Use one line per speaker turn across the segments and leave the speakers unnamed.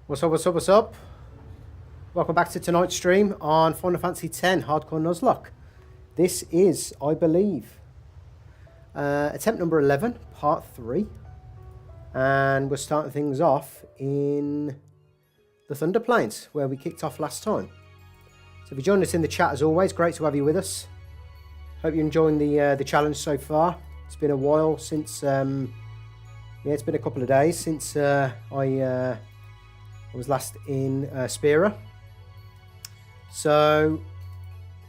What's up, what's up, what's up? Welcome back to tonight's stream on Final Fantasy X Hardcore Nuzlocke. This is, I believe, attempt number 11, part 3. And we're starting things off in the Thunder Plains, where we kicked off last time. So if you joined us in the chat, as always, great to have you with us. Hope you're enjoying the challenge so far. It's been a while since, it's been a couple of days since I was last in Spherimorph. So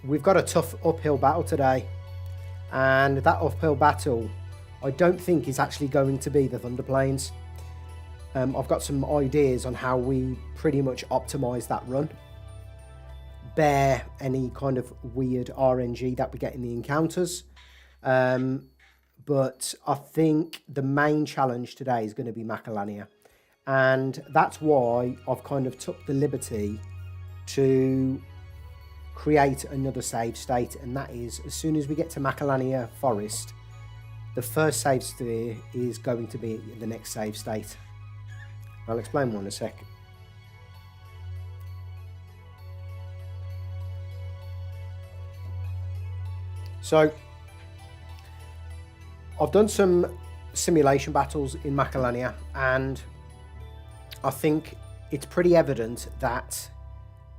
we've got a tough uphill battle today, and that uphill battle I don't think is actually going to be the Thunder Plains. I've got some ideas on how we pretty much optimize that run, bear any kind of weird RNG that we get in the encounters, but I think the main challenge today is going to be Macalania. And that's why I've kind of took the liberty to create another save state, and that is as soon as we get to Macalania Forest, the first save sphere is going to be the next save state. I'll explain more in a sec. So I've done some simulation battles in Macalania, and I think it's pretty evident that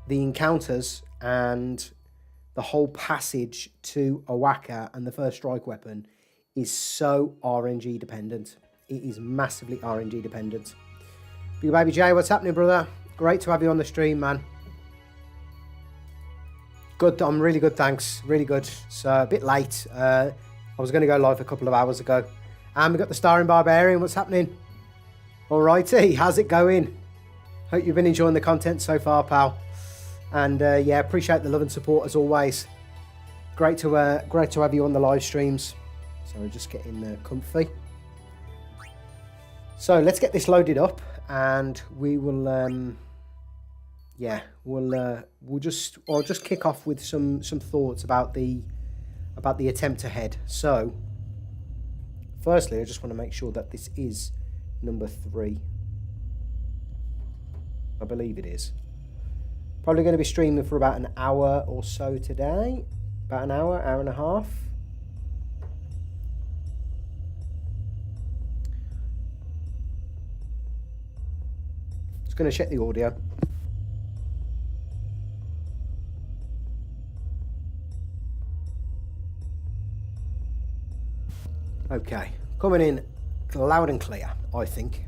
the encounters and the whole passage to Owaka and the first strike weapon is so RNG dependent. It is massively RNG dependent. Big Baby J, what's happening, brother? Great to have you on the stream, man. Good, I'm really good, thanks. Really good. So a bit late. I was going to go live a couple of hours ago. And we got the Starring Barbarian. What's happening? Alrighty, how's it going? Hope you've been enjoying the content so far, pal. And yeah, appreciate the love and support as always. Great to have you on the live streams. So we're just getting comfy. So let's get this loaded up, and we will. I'll just kick off with some thoughts about the attempt ahead. So, firstly, I just want to make sure that this is number 3. I believe it is. Probably going to be streaming for about an hour or so today. About an hour and a half. Just going to check the audio. Okay, coming in loud and clear, I think.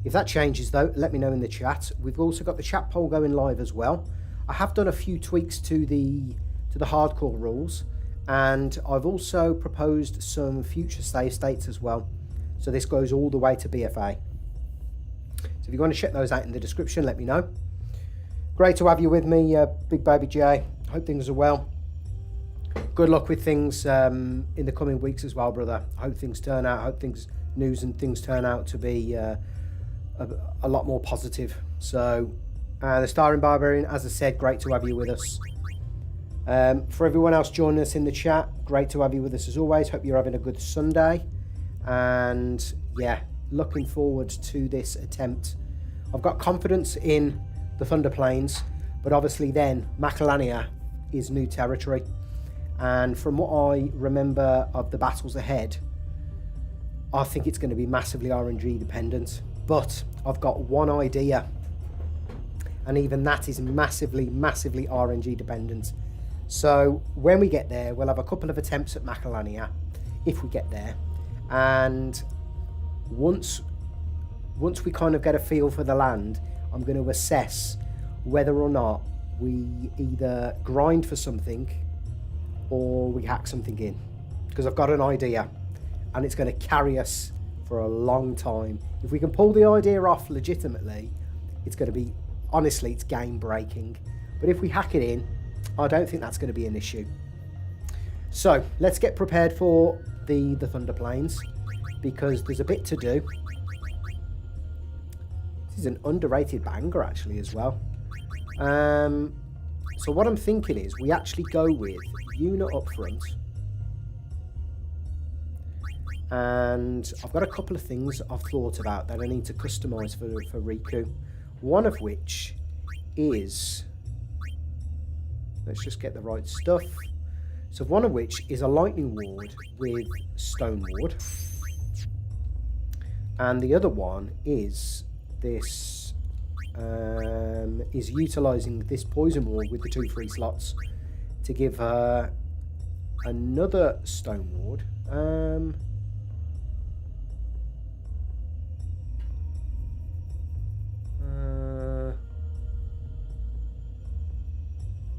If that changes though, let me know in the chat. We've also got the chat poll going live as well. I have done a few tweaks to the hardcore rules, and I've also proposed some future save states as well. So this goes all the way to BFA. So if you want to check those out in the description, let me know. Great to have you with me, Big Baby J. Hope things are well. Good luck with things in the coming weeks as well, brother. I hope things turn out. I hope news and things turn out to be a lot more positive. So, the Starring Barbarian, as I said, great to have you with us. For everyone else joining us in the chat, great to have you with us as always. Hope you're having a good Sunday. And yeah, looking forward to this attempt. I've got confidence in the Thunder Plains, but obviously then Macalania is new territory. And from what I remember of the battles ahead, I think it's going to be massively RNG dependent. But I've got one idea, and even that is massively RNG dependent. So when we get there, we'll have a couple of attempts at Macalania, if we get there. And once we kind of get a feel for the land, I'm going to assess whether or not we either grind for something or we hack something in, because I've got an idea and it's going to carry us for a long time. If we can pull the idea off legitimately, it's going to be, honestly, it's game breaking. But if we hack it in, I don't think that's going to be an issue. So let's get prepared for the Thunder Plains, because there's a bit to do. This is an underrated banger actually as well. So what I'm thinking is we actually go with Yuna up front. And I've got a couple of things I've thought about that I need to customise for Riku. One of which is, let's just get the right stuff. So one of which is a lightning ward with stone ward. And the other one is this, is utilising this poison ward with the 2 free slots to give her another stone ward.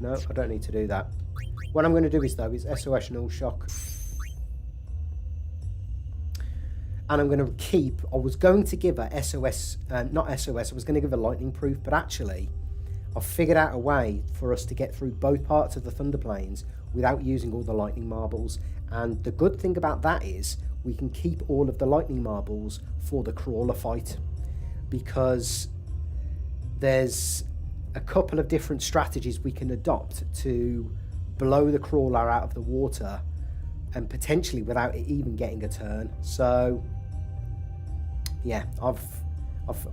No, I don't need to do that. What I'm going to do is SOS Null Shock. And I'm going to keep, I was going to give her SOS, not SOS, I was going to give her lightning proof, but actually I've figured out a way for us to get through both parts of the Thunder Plains without using all the lightning marbles. And the good thing about that is we can keep all of the lightning marbles for the crawler fight, because there's a couple of different strategies we can adopt to blow the crawler out of the water, and potentially without it even getting a turn. So yeah, I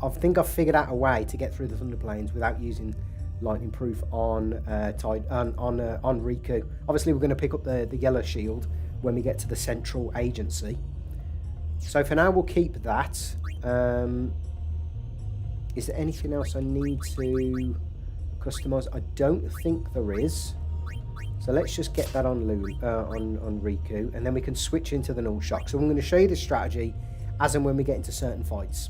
think I've figured out a way to get through the Thunder Plains without using lightning proof on Riku. Obviously we're going to pick up the yellow shield when we get to the central agency. So for now we'll keep that. Is there anything else I need to customize? I don't think there is. So let's just get that on Riku, and then we can switch into the Null Shock. So I'm going to show you the strategy as and when we get into certain fights.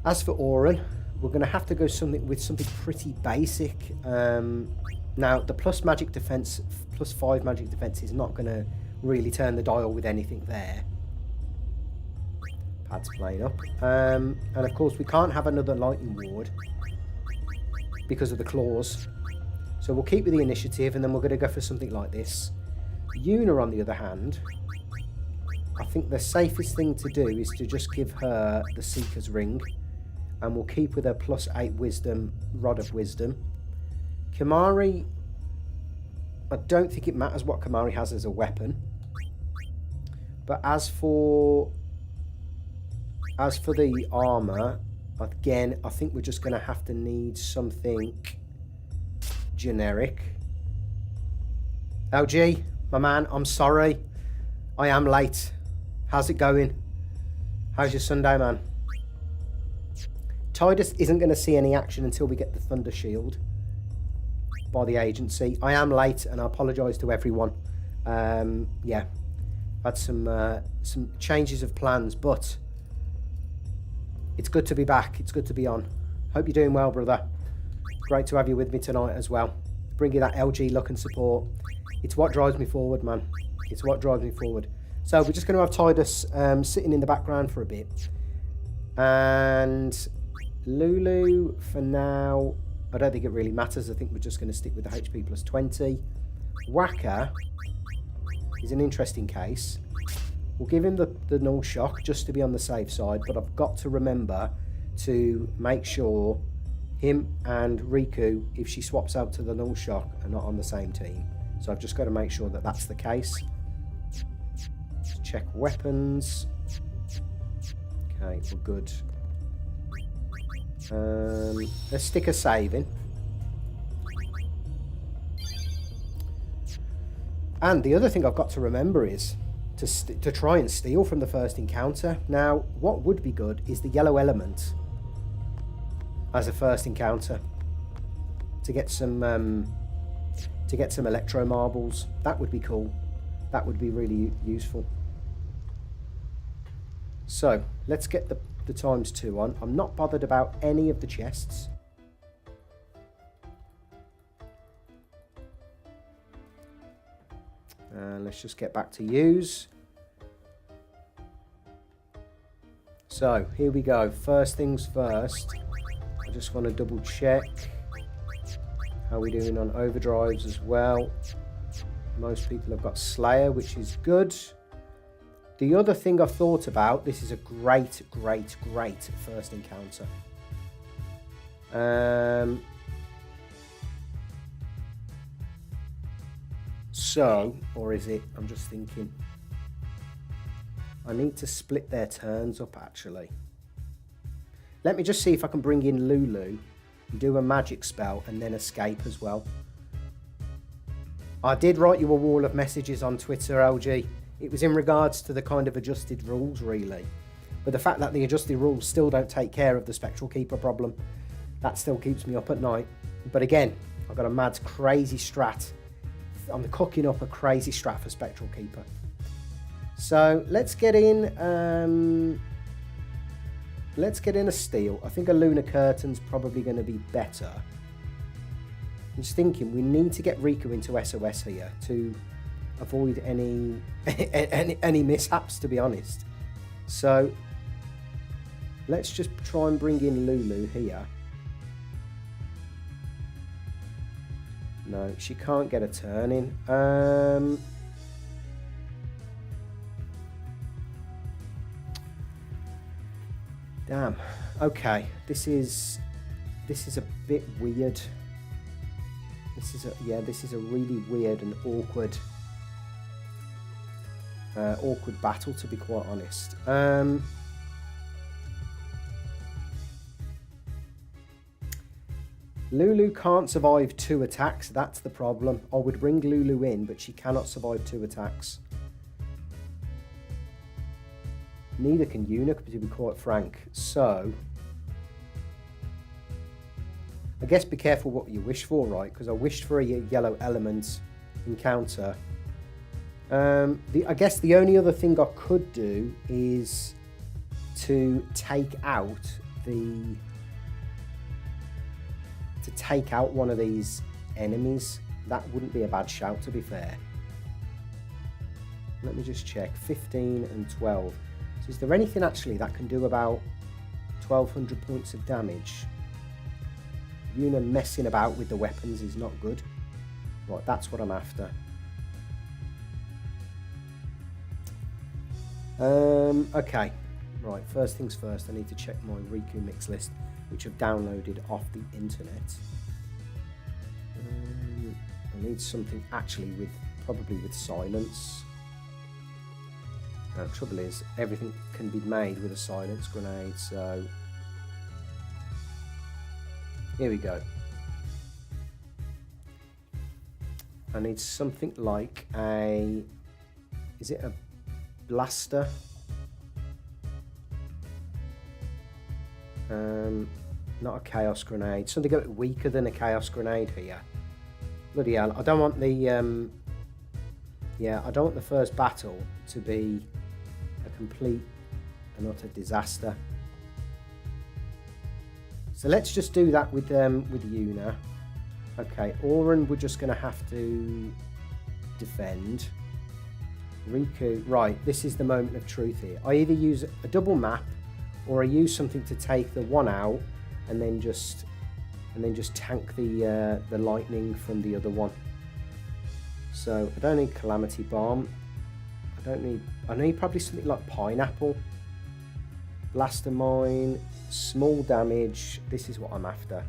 As for Auron, we're going to have to go with something pretty basic. Now the plus magic defense, plus 5 magic defense is not going to really turn the dial with anything there. Pad's playing up, and of course we can't have another lightning ward because of the claws. So we'll keep with the initiative, and then we're going to go for something like this. Yuna, on the other hand, I think the safest thing to do is to just give her the Seeker's Ring, and we'll keep with her plus 8 wisdom, Rod of Wisdom. Kimahri, I don't think it matters what Kimahri has as a weapon. But as for the armour, again, I think we're just going to have to need something generic. LG, my man, I'm sorry. I am late. How's it going? How's your Sunday, man? Tidus isn't going to see any action until we get the Thunder Shield by the agency. I am late, and I apologise to everyone. Yeah, had some changes of plans, but it's good to be back. It's good to be on. Hope you're doing well, brother. Great to have you with me tonight as well. Bring you that LG look and support. It's what drives me forward, man. It's what drives me forward. So we're just going to have Tidus sitting in the background for a bit. And Lulu, for now, I don't think it really matters. I think we're just going to stick with the HP plus 20. Waka is an interesting case. We'll give him the Null Shock just to be on the safe side, but I've got to remember to make sure him and Riku, if she swaps out to the Null Shock, are not on the same team. So I've just got to make sure that that's the case. Let's check weapons. Okay, we're good. Let's stick a save in. And the other thing I've got to remember is to try and steal from the first encounter. Now, what would be good is the yellow element as a first encounter to get some electro marbles. That would be cool. That would be really useful. So let's get the ×2 on. I'm not bothered about any of the chests. Let's just get back to use. So here we go. First things first. I just want to double check how we're doing on overdrives as well. Most people have got Slayer, which is good. The other thing I've thought about, this is a great first encounter. So, or is it, I'm just thinking, I need to split their turns up actually. Let me just see if I can bring in Lulu, do a magic spell, and then escape as well. I did write you a wall of messages on Twitter, LG. It was in regards to the kind of adjusted rules, really. But the fact that the adjusted rules still don't take care of the Spectral Keeper problem, that still keeps me up at night. But again, I've got a mad, crazy strat. I'm cooking up a crazy strat for Spectral Keeper. So let's get in a steal. I think a Lunar Curtain's probably going to be better. I'm just thinking we need to get Riku into SOS here to avoid any mishaps, to be honest. So let's just try and bring in Lulu here. No, she can't get a turn in. Damn. Okay, this is a bit weird. This is a really weird and awkward battle, to be quite honest. Lulu can't survive 2 attacks, that's the problem. I would bring Lulu in, but she cannot survive 2 attacks. Neither can Yuna, to be quite frank. So, I guess be careful what you wish for, right? Because I wished for a yellow element encounter. I guess the only other thing I could do is to take out one of these enemies. That wouldn't be a bad shout, to be fair. Let me just check. 15 and 12. So is there anything actually that can do about 1200 points of damage? Yuna messing about with the weapons is not good. Right, that's what I'm after. Okay. Right, first things first, I need to check my Riku mix list, which I've downloaded off the internet. I need something actually probably with silence. The trouble is, everything can be made with a silence grenade, so here we go. I need something like is it a blaster? Not a chaos grenade. Something a bit weaker than a chaos grenade here. Bloody hell! I don't want the I don't want the first battle to be a complete and utter disaster. So let's just do that with Yuna. Okay, Auron, we're just going to have to defend. Riku, right? This is the moment of truth here. I either use a double map, or I use something to take the one out, and then just tank the lightning from the other one. So I don't need Calamity Bomb. I need probably something like Pineapple. Blaster Mine, small damage. This is what I'm after.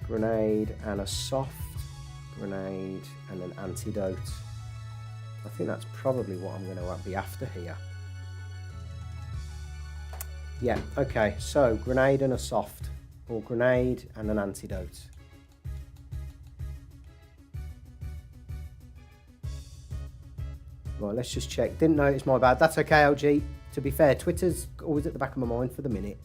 Grenade and a soft grenade and an antidote. I think that's probably what I'm going to be after here. Yeah, okay, so grenade and a soft, or grenade and an antidote. Right, let's just check. Didn't notice, my bad. That's okay, LG. To be fair, Twitter's always at the back of my mind for the minute.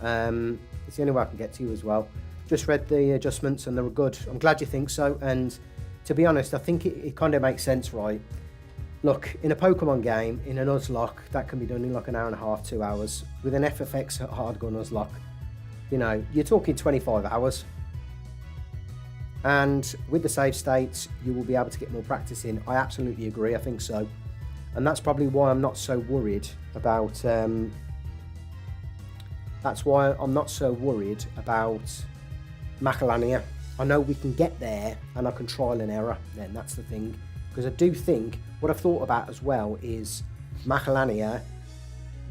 It's the only way I can get to you as well. Just read the adjustments and they were good. I'm glad you think so. And to be honest, I think it kind of makes sense, right? Look, in a Pokemon game, in a Nuzlocke, that can be done in like an hour and a half, 2 hours. With an FFX hardcore Nuzlocke, you know, you're talking 25 hours. And with the save states, you will be able to get more practice in. I absolutely agree, I think so. And that's probably why I'm not so worried about... that's why I'm not so worried about Macalania. I know we can get there and I can trial and error then, that's the thing. Because I do think, what I've thought about as well is Macalania,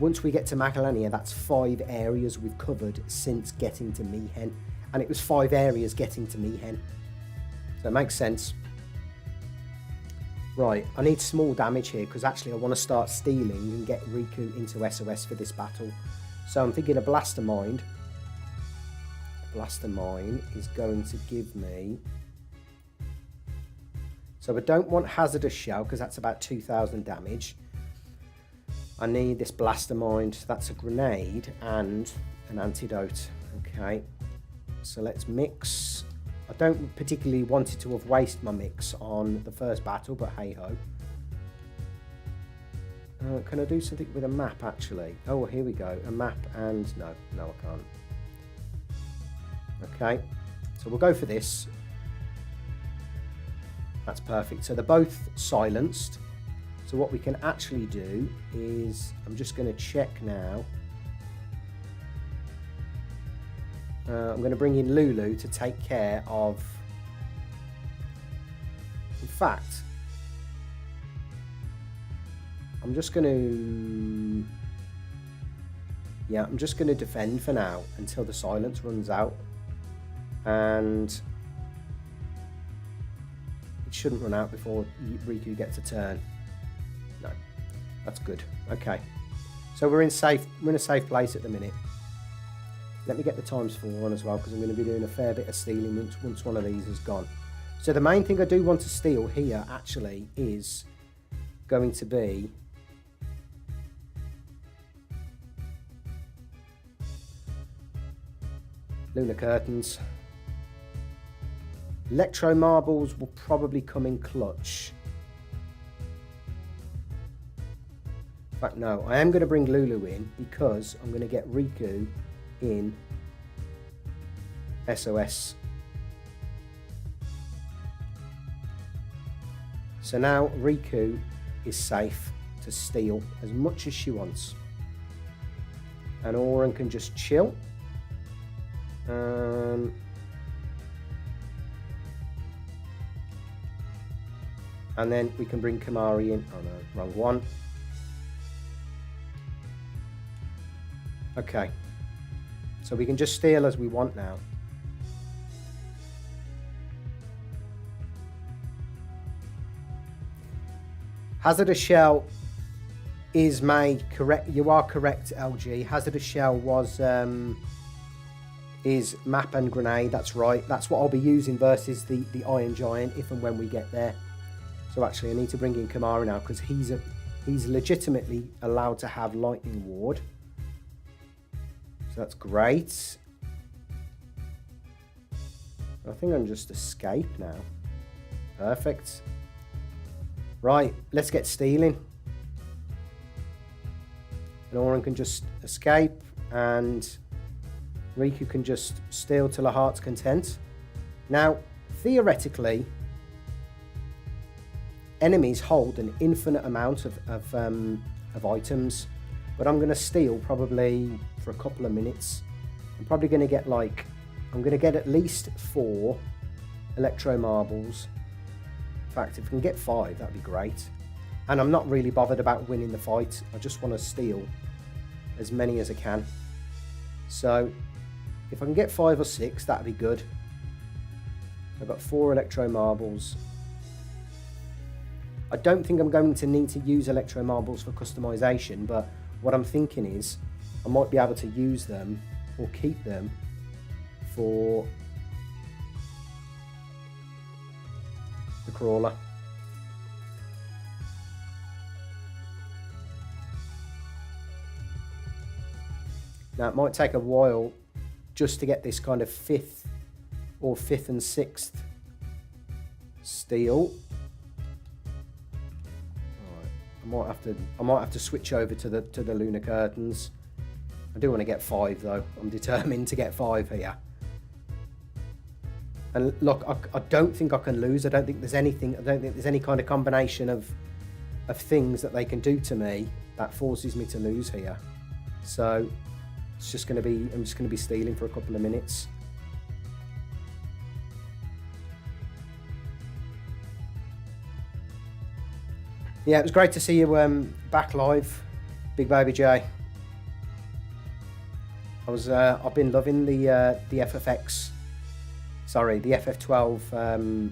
once we get to Macalania, that's 5 areas we've covered since getting to Mihen. And it was 5 areas getting to Mihen. So it makes sense. Right, I need small damage here because actually I want to start stealing and get Riku into SOS for this battle. So I'm thinking a Blaster Mind. Blaster Mine is going to give me... So I don't want Hazardous Shell because that's about 2,000 damage. I need this Blaster Mind. That's a grenade and an antidote. Okay, so let's mix. I don't particularly wanted to have wasted my mix on the first battle, but hey ho. Can I do something with a map actually? Oh, here we go. A map and no, I can't. Okay, so we'll go for this. That's perfect. So they're both silenced. So what we can actually do is, I'm just going to check now. I'm going to bring in Lulu to take care of... In fact, I'm just going to... Yeah, I'm just going to defend for now until the silence runs out. And it shouldn't run out before Riku gets a turn. No, that's good. Okay, so we're in a safe place at the minute. Let me get the ×4 on as well because I'm going to be doing a fair bit of stealing once one of these is gone. So the main thing I do want to steal here actually is going to be Lunar Curtains. Electro Marbles will probably come in clutch. In fact, no, I am going to bring Lulu in because I'm going to get Riku in SOS. So now Riku is safe to steal as much as she wants. And Auron can just chill. And then we can bring Kamari in. Oh no, wrong one. Okay. So we can just steal as we want now. Hazardous Shell is made correct. You are correct, LG. Hazardous Shell was is map and grenade. That's right. That's what I'll be using versus the Iron Giant if and when we get there. So actually, I need to bring in Kamari now because he's legitimately allowed to have Lightning Ward. So that's great. I think I'm just escape now. Perfect. Right, let's get stealing. And Auron can just escape and Riku can just steal till her heart's content. Now, theoretically, enemies hold an infinite amount of items, but I'm going to steal probably for a couple of minutes. I'm probably going to get at least 4 Electro Marbles. In fact, if we can get 5, that'd be great. And I'm not really bothered about winning the fight. I just want to steal as many as I can. So if I can get 5 or 6, that'd be good. I've got 4 Electro Marbles. I don't think I'm going to need to use Electro Marbles for customization, but what I'm thinking is I might be able to use them or keep them for the crawler. Now it might take a while just to get this kind of 5th and 6th steal. Right. I might have to switch over to the Lunar Curtains. I do want to get 5 though. I'm determined to get 5 here. And look, I don't think I can lose. I don't think there's any kind of combination of things that they can do to me that forces me to lose here. So I'm just going to be stealing for a couple of minutes. Yeah, it was great to see you back live, Big Baby J. I've been loving the FFX. Sorry, the FF12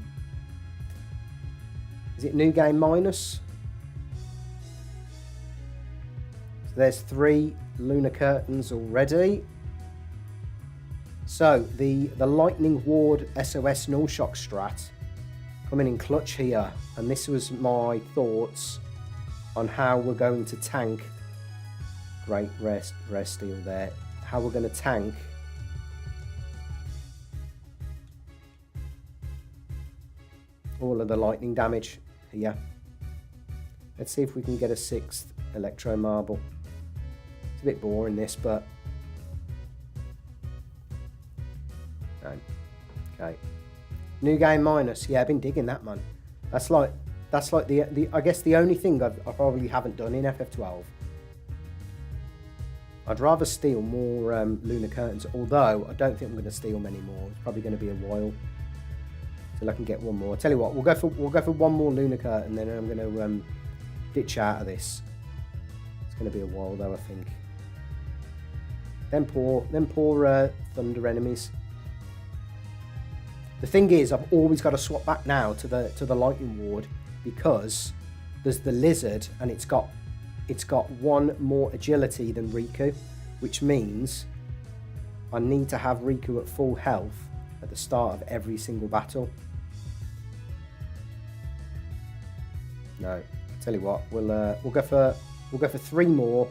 Is it new game minus? So there's 3 lunar curtains already. So the Lightning Ward SOS Nuzlocke strat coming in clutch here, and this was my thoughts on how we're going to tank. Great rare steel there. How we're going to tank all of the lightning damage here. Let's see if we can get a 6th Electro Marble. It's a bit boring this, but no. Okay. New game minus. Yeah, I've been digging that, man. That's like the I guess the only thing I probably haven't done in FF12. I'd rather steal more lunar curtains, although I don't think I'm going to steal many more. It's probably going to be a while till I can get one more. I'll tell you what, we'll go for one more lunar curtain, then I'm going to ditch out of this. It's going to be a while though, I think. Then poor thunder enemies. The thing is, I've always got to swap back now to the lightning ward, because there's the lizard and it's got 1 more agility than Riku, which means I need to have Riku at full health at the start of every single battle. No, tell you what, we'll go for 3 more.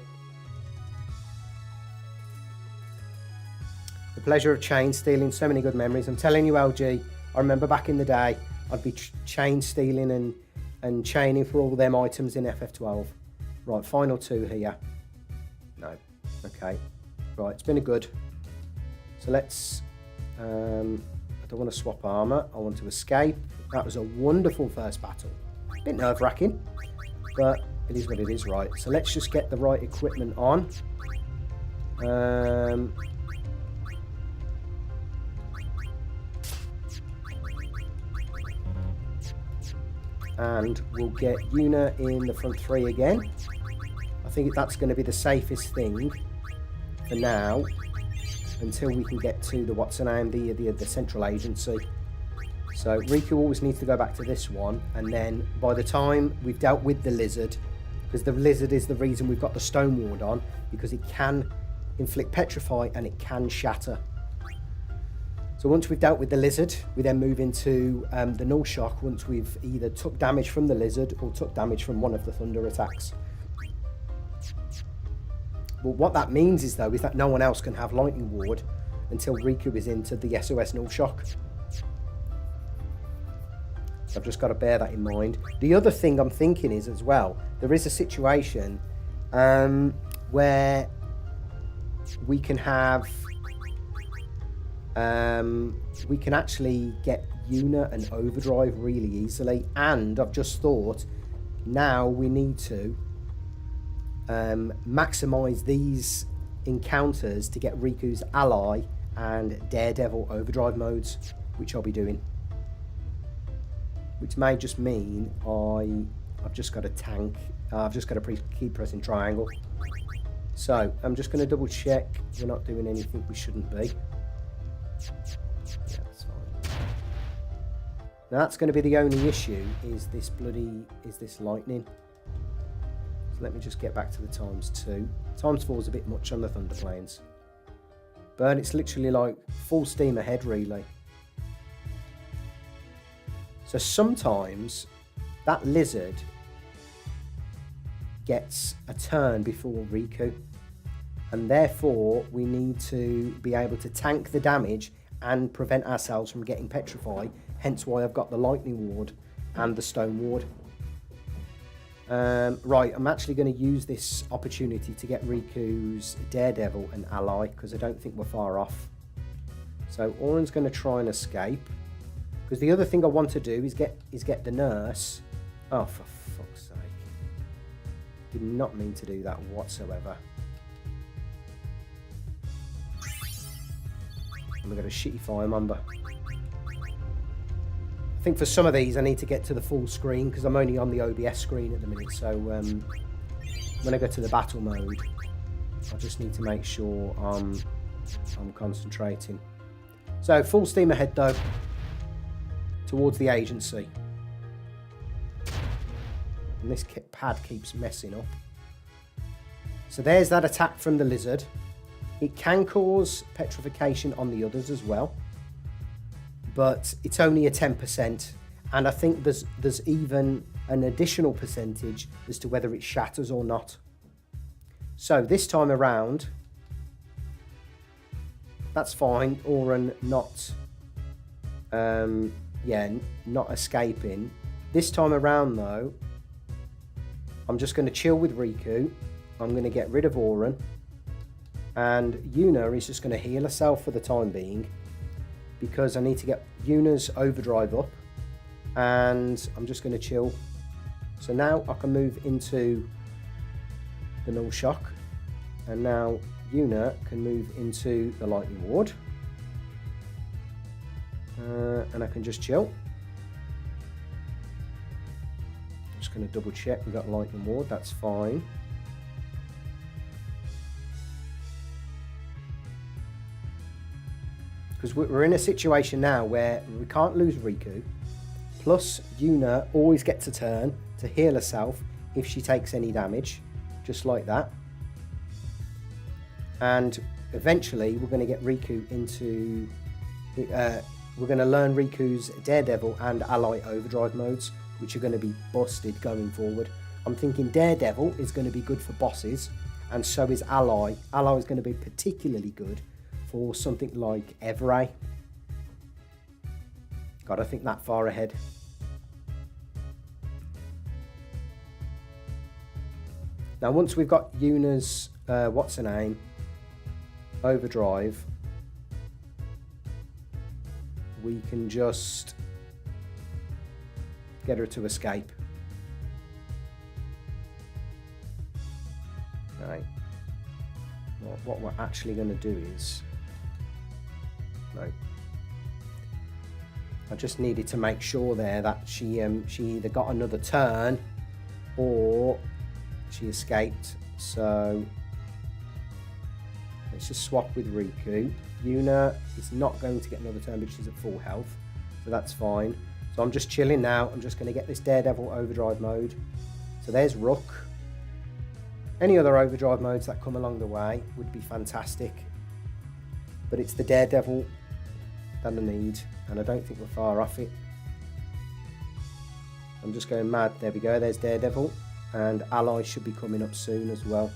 The pleasure of chain stealing, so many good memories. I'm telling you, LG, I remember back in the day, I'd be chain stealing and chaining for all them items in FF12. Right, final 2 here. No, okay. Right, it's been a good. So let's, I don't want to swap armor. I want to escape. That was a wonderful first battle. A bit nerve-wracking, but it is what it is, right? So let's just get the right equipment on. And we'll get Yuna in the front 3 again. I think that's going to be the safest thing for now, until we can get to the what's her name, the central agency. So Riku always needs to go back to this one, and then by the time we've dealt with the lizard, because the lizard is the reason we've got the stone ward on, because it can inflict petrify and it can shatter. So once we've dealt with the lizard, we then move into the null shock once we've either took damage from the lizard or took damage from one of the thunder attacks. But what that means is, though, is that no one else can have lightning ward until Riku is into the SOS null shock. So I've just got to bear that in mind. The other thing I'm thinking is, as well, there is a situation where we can have we can actually get Yuna and Overdrive really easily, and I've just thought now we need to maximize these encounters to get Riku's ally and Daredevil Overdrive modes, which I'll be doing, which may just mean I've just got to tank. I've just got to keep pressing triangle. So I'm just going to double check we're not doing anything we shouldn't be. Yeah, that's fine. Now that's going to be the only issue, is this lightning. So let me just get back to the ×2. ×4 is a bit much on the Thunder Plains, but it's literally like full steam ahead, really. So sometimes that lizard gets a turn before Riku, and therefore we need to be able to tank the damage and prevent ourselves from getting petrified, hence why I've got the lightning ward and the stone ward. Right, I'm actually going to use this opportunity to get Riku's Daredevil an ally, because I don't think we're far off. So Auron's going to try and escape, because the other thing I want to do is get the nurse. Oh, for fuck's sake. Did not mean to do that whatsoever. And we've got a shitty Firemember. I think for some of these I need to get to the full screen, because I'm only on the OBS screen at the minute. So when I go to the battle mode, I just need to make sure I'm concentrating. So full steam ahead though, towards the agency. And this pad keeps messing up. So there's that attack from the lizard. It can cause petrification on the others as well. But it's only a 10%. And I think there's even an additional percentage as to whether it shatters or not. So this time around, that's fine. Auton not, not escaping. This time around though, I'm just going to chill with Riku. I'm going to get rid of Auton. And Yuna is just going to heal herself for the time being. Because I need to get Yuna's Overdrive up. And I'm just going to chill. So now I can move into the Null Shock. And now Yuna can move into the Lightning Ward. And I can just chill. Just going to double check we've got Lightning Ward, that's fine. Because we're in a situation now where we can't lose Riku. Plus, Yuna always gets a turn to heal herself if she takes any damage. Just like that. And eventually, we're going to get Riku into... we're going to learn Riku's Daredevil and Ally Overdrive modes, which are going to be busted going forward. I'm thinking Daredevil is going to be good for bosses, and so is Ally. Ally is going to be particularly good for something like Everay. God, I think that far ahead. Now, once we've got Yuna's, what's her name, Overdrive, we can just get her to escape. Right. Well, what we're actually going to do is... No. I just needed to make sure there that she either got another turn or she escaped. So let's just swap with Riku. Yuna is not going to get another turn because she's at full health, so that's fine. So I'm just chilling now. I'm just going to get this Daredevil Overdrive mode. So there's Rook. Any other Overdrive modes that come along the way would be fantastic, but it's the Daredevil that I need, and I don't think we're far off it. I'm just going mad. There we go, there's Daredevil, and Ally should be coming up soon as well.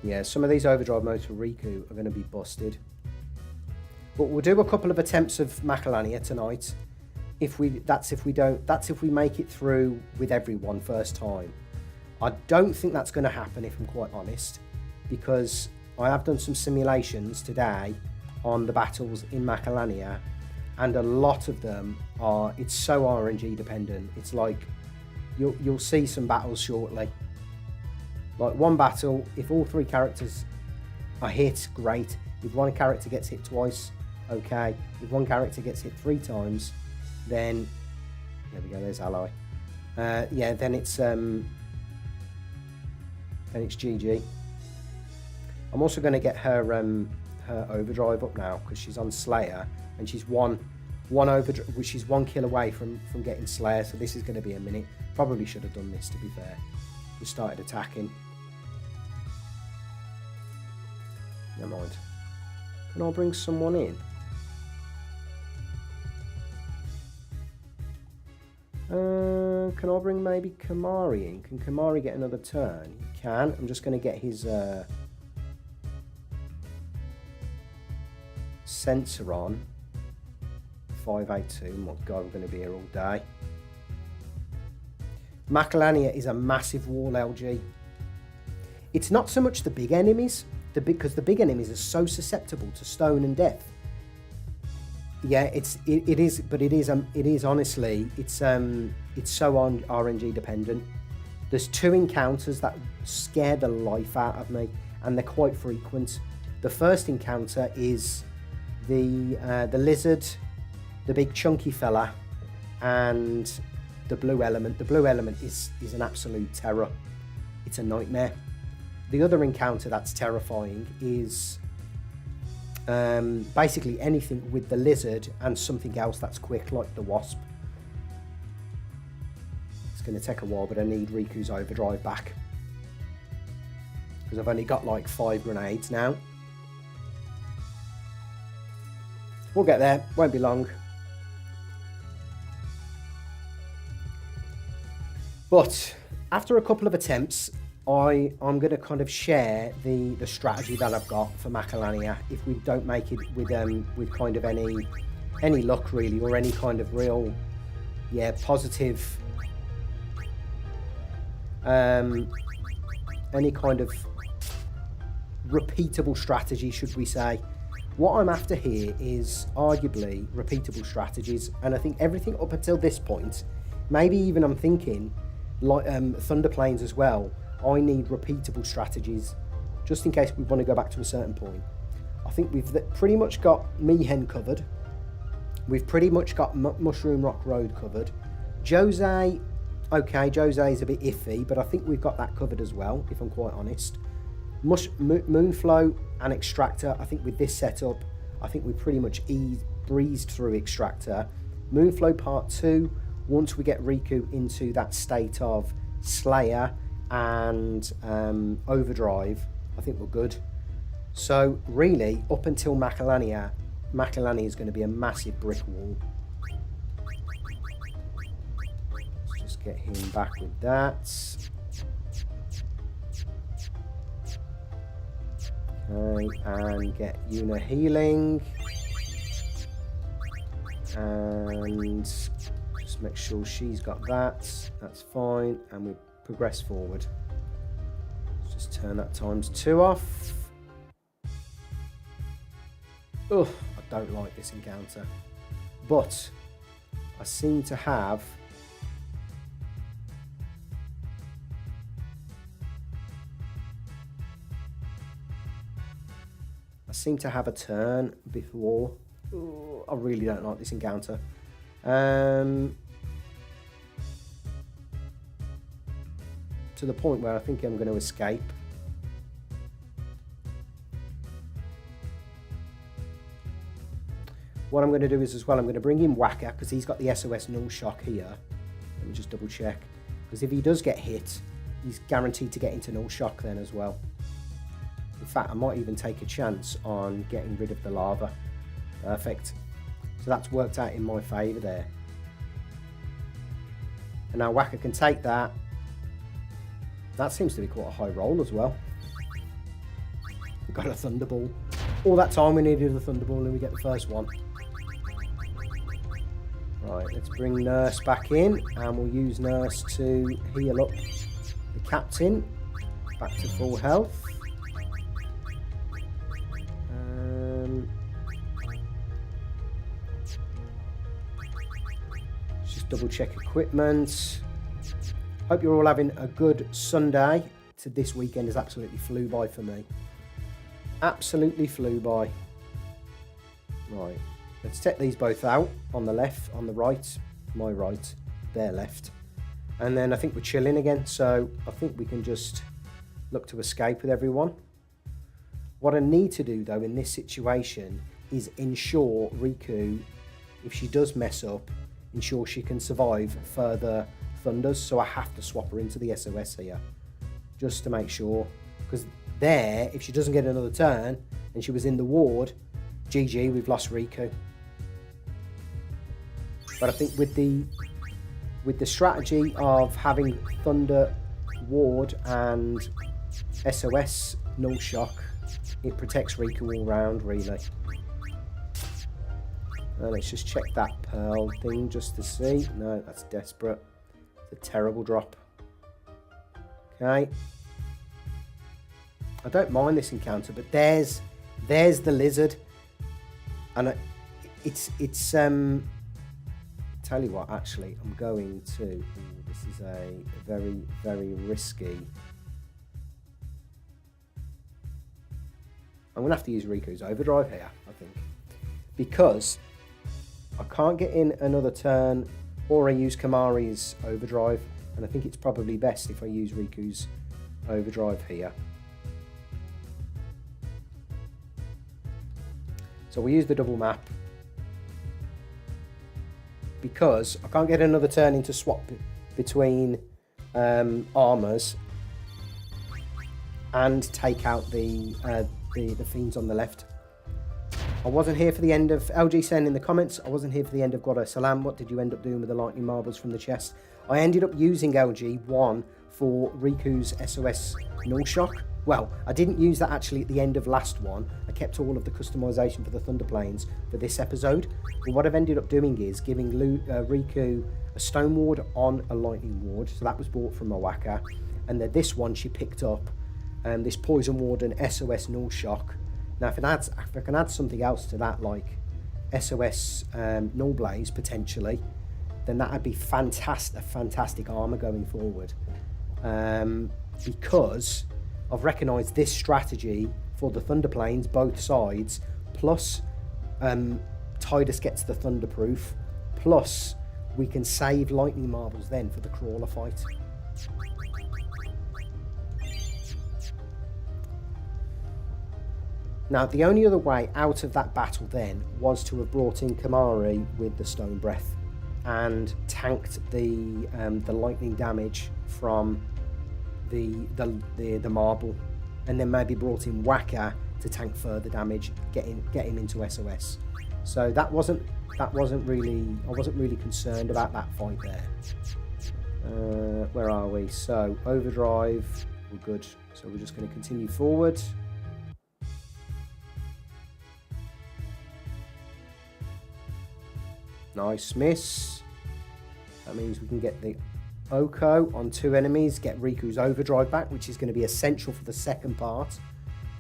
Yeah, some of these Overdrive modes for Riku are going to be busted. But we'll do a couple of attempts of Macalania tonight. If we make it through with everyone first time. I don't think that's going to happen, if I'm quite honest, because I have done some simulations today on the battles in Macalania, and a lot of them are, it's so RNG dependent. It's like you'll see some battles shortly. Like one battle, if all three characters are hit, great. If one character gets hit twice, okay. If one character gets hit 3 times, then there we go. There's Ally. Yeah, then it's GG. I'm also going to get her her Overdrive up now because she's on Slayer and she's one kill away from getting Slayer. So this is going to be a minute. Probably should have done this, to be fair. Just started attacking. Never mind. Can I bring someone in? Can I bring maybe Kamari in? Can Kamari get another turn? He can. I'm just going to get his sensor on. 582. My God, we're going to be here all day. Macalania is a massive wall LG. It's not so much the big enemies, because the big enemies are so susceptible to stone and death. Yeah, it is honestly, it's so on RNG dependent. There's 2 encounters that scare the life out of me, and they're quite frequent. The first encounter is the lizard, the big chunky fella, and the blue element. The blue element is an absolute terror. It's a nightmare. The other encounter that's terrifying is basically anything with the lizard and something else that's quick, like the wasp. It's going to take a while, but I need Riku's overdrive back, because I've only got like 5 grenades now. We'll get there, won't be long. But after a couple of attempts, I'm going to kind of share the strategy that I've got for Macalania if we don't make it with kind of any luck really, or any kind of real, yeah, positive, any kind of repeatable strategy, should we say. What I'm after here is arguably repeatable strategies, and I think everything up until this point, maybe even I'm thinking like Thunder Plains as well, I need repeatable strategies just in case we want to go back to a certain point. I think we've pretty much got Mihen covered. We've pretty much got Mushroom Rock Road covered. Jose, okay, Jose is a bit iffy, but I think we've got that covered as well, if I'm quite honest. Moonflow and Extractor, I think with this setup, I think we pretty much breezed through Extractor. Moonflow Part 2, once we get Riku into that state of Slayer and Overdrive, I think we're good. So really, up until Macalania is going to be a massive brick wall. Let's just get him back with that. Okay, and get Yuna healing. And just make sure she's got that. That's fine. And we progress forward. Let's just turn that ×2 off. Ugh, I don't like this encounter. But I seem to have a turn before. Ooh, I really don't like this encounter. To the point where I think I'm going to escape. What I'm going to do is as well, I'm going to bring in Whacker, because he's got the SOS null shock here. Let me just double check. Because if he does get hit, he's guaranteed to get into null shock then as well. In fact, I might even take a chance on getting rid of the lava. Perfect. So that's worked out in my favour there. And now Whacker can take that. That seems to be quite a high roll as well. We've got a Thunderball. All that time we needed a Thunderball and we get the first one. Right, let's bring Nurse back in, and we'll use Nurse to heal up the captain back to full health. Just double check equipment. Hope you're all having a good Sunday. This weekend has absolutely flew by for me. Absolutely flew by. Right, let's take these both out on the left, on the right, my right, their left. And then I think we're chilling again, so I think we can just look to escape with everyone. What I need to do though in this situation is ensure Riku, if she does mess up, ensure she can survive further thunders, so I have to swap her into the SOS here, just to make sure, because there, if she doesn't get another turn, and she was in the ward, GG, we've lost Riku. But I think with the strategy of having Thunder, Ward, and SOS null shock, it protects Riku all round, really. Let's just check that pearl thing just to see. No, that's desperate. It's a terrible drop. Okay. I don't mind this encounter, but there's the lizard, and it's tell you what, actually, I'm going to. Ooh, this is a very, very risky. I'm gonna have to use Riku's overdrive here, I think, because I can't get in another turn or I use Kimahri's Overdrive, and I think it's probably best if I use Riku's Overdrive here. So we use the double map because I can't get another turn into swap between armors and take out the fiends on the left. I wasn't here for the end of LG saying in the comments, I wasn't here for the end of Guado Salam. What did you end up doing with the lightning marbles from the chest? I ended up using LG one for Riku's SOS Null Shock. Well, I didn't use that actually at the end of last one. I kept all of the customization for the Thunder Planes for this episode. But what I've ended up doing is giving Riku a Stone Ward on a Lightning Ward. So that was bought from Mawaka. And then this one she picked up this Poison Ward and SOS Null Shock. Now if I can add something else to that, like SOS Null Blaze potentially, then that would be fantastic armor going forward. Because I've recognised this strategy for the Thunder Planes, both sides, plus Tidus gets the Thunderproof, plus we can save Lightning Marbles then for the Crawler fight. Now, the only other way out of that battle then was to have brought in Kimahri with the Stone Breath and tanked the lightning damage from the marble, and then maybe brought in Waka to tank further damage, get him into SOS. So that wasn't really, I wasn't really concerned about that fight there. Where are we? So Overdrive, we're good. So we're just going to continue forward. Nice miss. That means we can get the Oko on 2 enemies, get Riku's Overdrive back, which is going to be essential for the second part.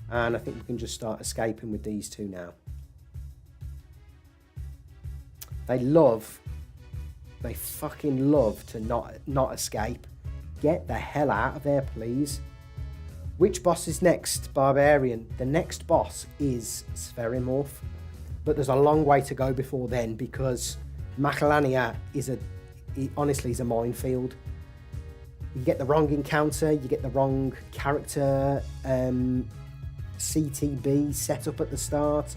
And I think we can just start escaping with these two now. They fucking love to not escape. Get the hell out of there, please. Which boss is next, Barbarian? The next boss is Spherimorph, but there's a long way to go before then, because Macalania honestly is a minefield. You get the wrong encounter, you get the wrong character CTB set up at the start.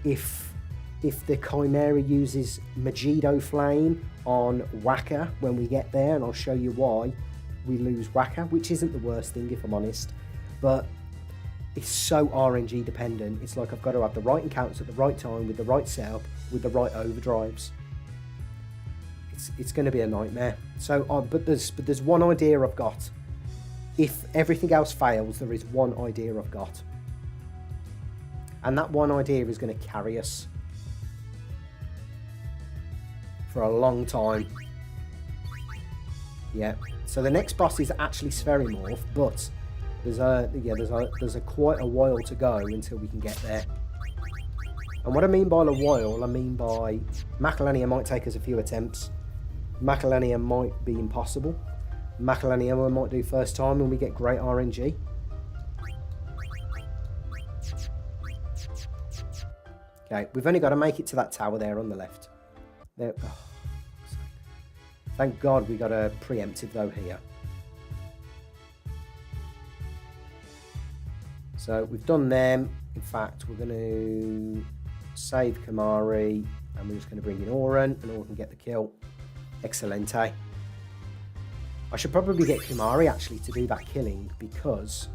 If the Chimera uses Megiddo Flame on Waka when we get there, and I'll show you why we lose Waka, which isn't the worst thing if I'm honest, but it's so RNG dependent. It's like I've got to have the right encounters at the right time with the right setup, with the right overdrives. It's going to be a nightmare. So, but there's one idea I've got. If everything else fails, there is one idea I've got, and that one idea is going to carry us for a long time. Yeah. So the next boss is actually Spherimorph, but there's quite a while to go until we can get there. And what I mean by a while, I mean by Macalania might take us a few attempts. Macalania might be impossible. Macalania we might do first time and we get great RNG. Okay, we've only got to make it to that tower there on the left. There. Oh, thank God we got a preemptive though here. So we've done them. In fact, we're going to save Kimahri, and we're just going to bring in Auron, and Auron can get the kill. Excelente. I should probably get Kimahri actually to do that killing, because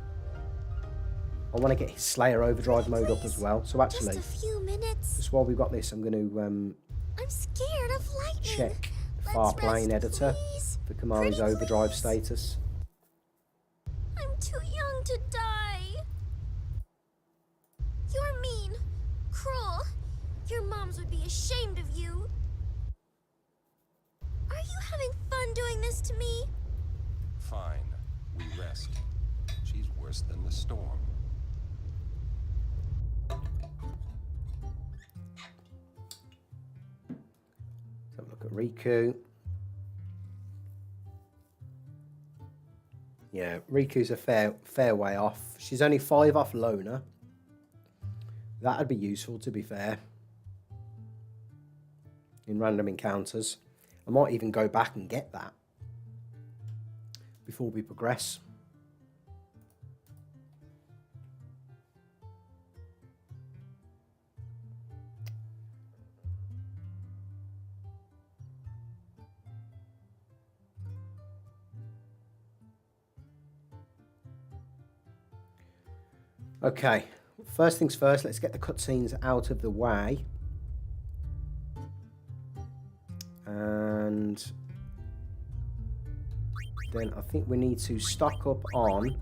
I want to get his Slayer Overdrive mode up as well. So actually,
just a few minutes.
Just while we've got this, I'm going to
I'm scared of lightning.
check Far Plane Editor for Kimahri's Overdrive status.
I'm too young to die. You're mean, cruel. Your moms would be ashamed of you. Are you having fun doing this to me?
Fine. We rest. She's worse than the storm.
Let's have a look at Riku. Yeah, Riku's a fair way off. She's only 5 off Loner. That'd be useful, to be fair, in random encounters. I might even go back and get that before we progress. Okay, first things first, let's get the cutscenes out of the way. And then I think we need to stock up on...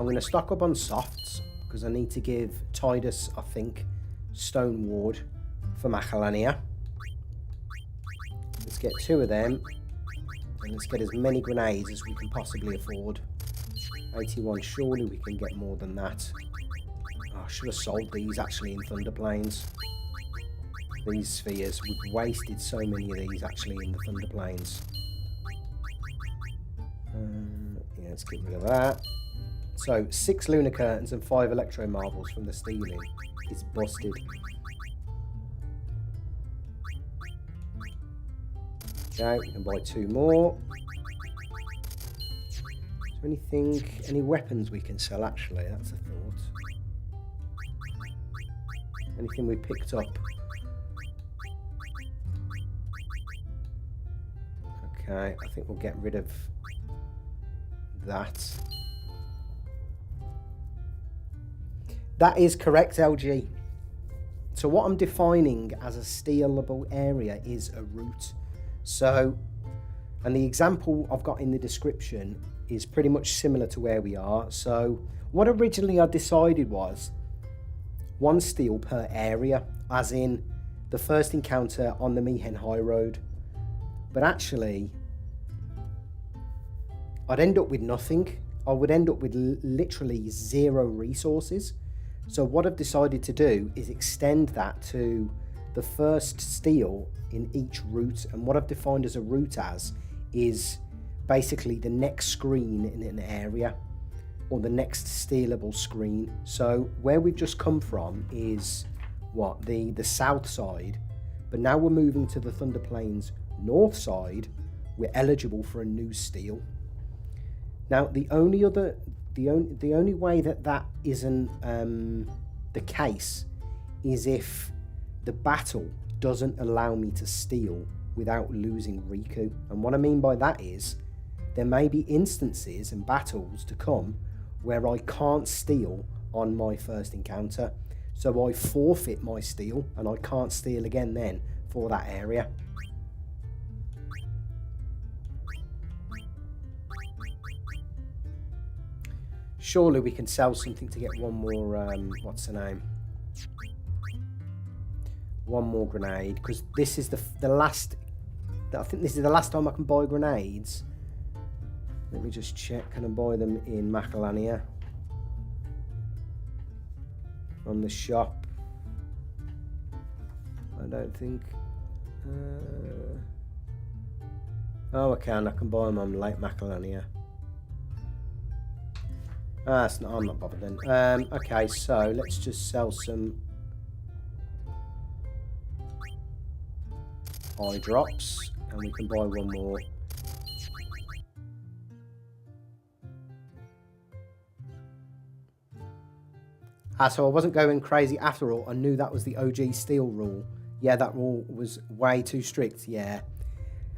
I'm going to stock up on softs, because I need to give Tidus, I think, Stone Ward for Macalania. Let's get 2 of them, and let's get as many grenades as we can possibly afford. 81, surely we can get more than that. Oh, I should have sold these actually in Thunder Plains. These spheres. We've wasted so many of these actually in the Thunder Plains. Yeah, let's get rid of that. So, 6 lunar curtains and 5 electro marbles from the stealing. It's busted. Okay, we can buy 2 more. Anything, any weapons we can sell actually, that's a thought. Anything we picked up. Okay, I think we'll get rid of that. That is correct, LG. So what I'm defining as a stealable area is a route. So, and the example I've got in the description is pretty much similar to where we are. So what originally I decided was 1 steal per area, as in the first encounter on the Mihen High Road. But actually, I'd end up with nothing. I would end up with literally 0 resources. So what I've decided to do is extend that to the first steal in each route. And what I've defined as a route as is basically the next screen in an area, or the next stealable screen. So where we've just come from is what, the south side, but now we're moving to the Thunder Plains north side. We're eligible for a new steal. Now the only way that isn't the case is if the battle doesn't allow me to steal without losing Riku. And what I mean by that is there may be instances and battles to come where I can't steal on my first encounter. So I forfeit my steal and I can't steal again then for that area. Surely we can sell something to get 1 more, what's the name? 1 more grenade, because this is the last, I think this is the last time I can buy grenades. Let me just check, can I buy them in Macalania? On the shop? I don't think. Oh, I can buy them on Lake Macalania. Ah, it's not, I'm not bothered then. Okay, so let's just sell some eye drops, and we can buy 1 more. Ah, so I wasn't going crazy after all. I knew that was the OG steal rule. Yeah, that rule was way too strict, yeah.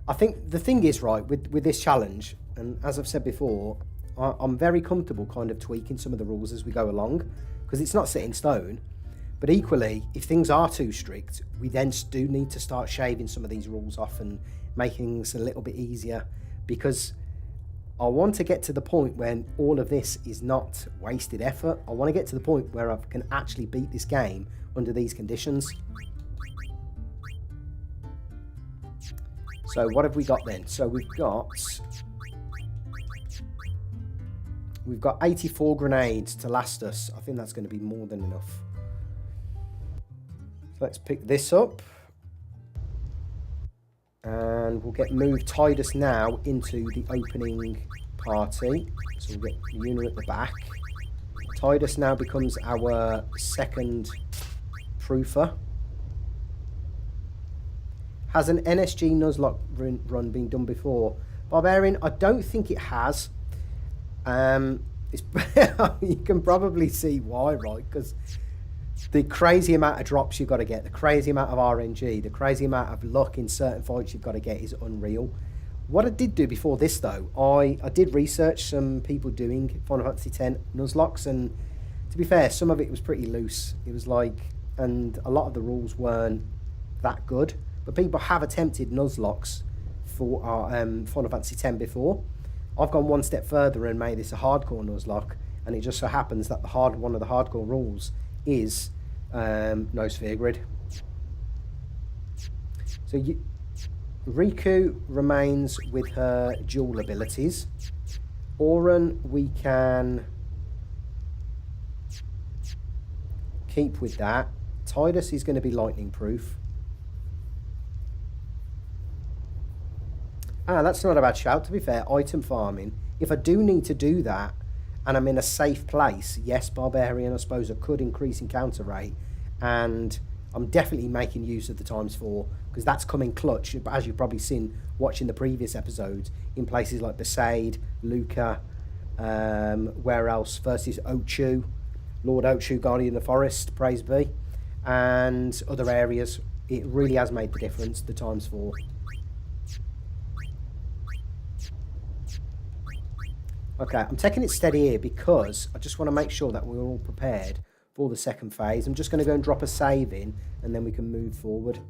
I think the thing is, right, with this challenge, and as I've said before, I'm very comfortable kind of tweaking some of the rules as we go along, because it's not set in stone. But equally, if things are too strict, we then do need to start shaving some of these rules off and making things a little bit easier, because I want to get to the point when all of this is not wasted effort. I want to get to the point where I can actually beat this game under these conditions. So what have we got then? So we've got 84 grenades to last us. I think that's going to be more than enough. So let's pick this up. And we'll move Tidus now into the opening party. So we'll get Yuna at the back. Tidus now becomes our second proofer. Has an NSG Nuzlocke run been done before? Barbarian, I don't think it has. You can probably see why, right? Because the crazy amount of drops you've got to get, the crazy amount of RNG, the crazy amount of luck in certain fights you've got to get is unreal. What I did do before this, though, I did research some people doing Final Fantasy X Nuzlockes, and to be fair, some of it was pretty loose. It was like, and a lot of the rules weren't that good. But people have attempted Nuzlocks for Final Fantasy X before. I've gone one step further and made this a hardcore Nuzlocke, and it just so happens that one of the hardcore rules is no sphere grid. So Riku remains with her dual abilities. Auron we can keep with that. Tidus is going to be lightning proof. That's not a bad shout, to be fair. Item farming. If I do need to do that, and I'm in a safe place, yes, Barbarian, I suppose I could increase encounter rate. And I'm definitely making use of the ×4, because that's coming clutch, as you've probably seen watching the previous episodes, in places like Besaid, Luca, where else? Versus Ochu, Lord Ochu, Guardian of the Forest, praise be, and other areas. It really has made the difference, the ×4. Okay, I'm taking it steady here because I just want to make sure that we're all prepared for the second phase. I'm just going to go and drop a save in, and then we can move forward.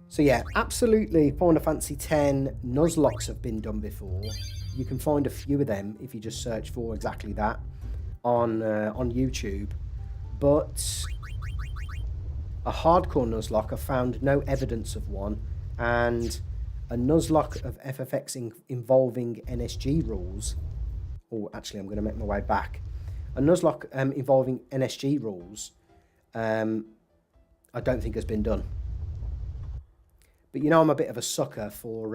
So yeah, absolutely, Final Fantasy X Nuzlocks have been done before. You can find a few of them if you just search for exactly that on YouTube. But a hardcore Nuzlocke, I found no evidence of one, and a Nuzlocke of FFX involving NSG rules, or actually I'm going to make my way back. A Nuzlocke involving NSG rules, I don't think has been done. But you know I'm a bit of a sucker for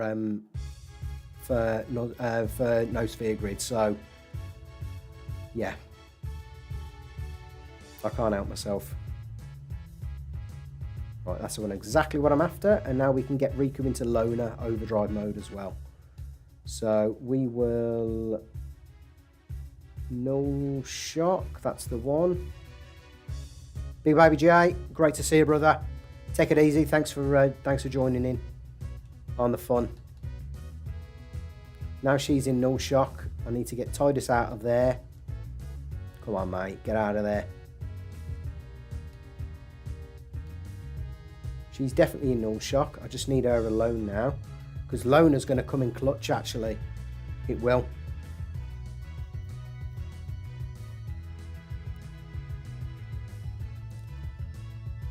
no sphere grid, so yeah, I can't help myself. Right, that's the one exactly what I'm after, and now we can get Riku into loner overdrive mode as well. So we will no shock, that's the one. Big Baby J, great to see you, brother. Take it easy. Thanks for joining in on the fun. Now she's in no shock. I need to get Tidus out of there. Come on, mate, get out of there. She's definitely in null shock. I just need her alone now, because Loner's going to come in clutch, actually. It will.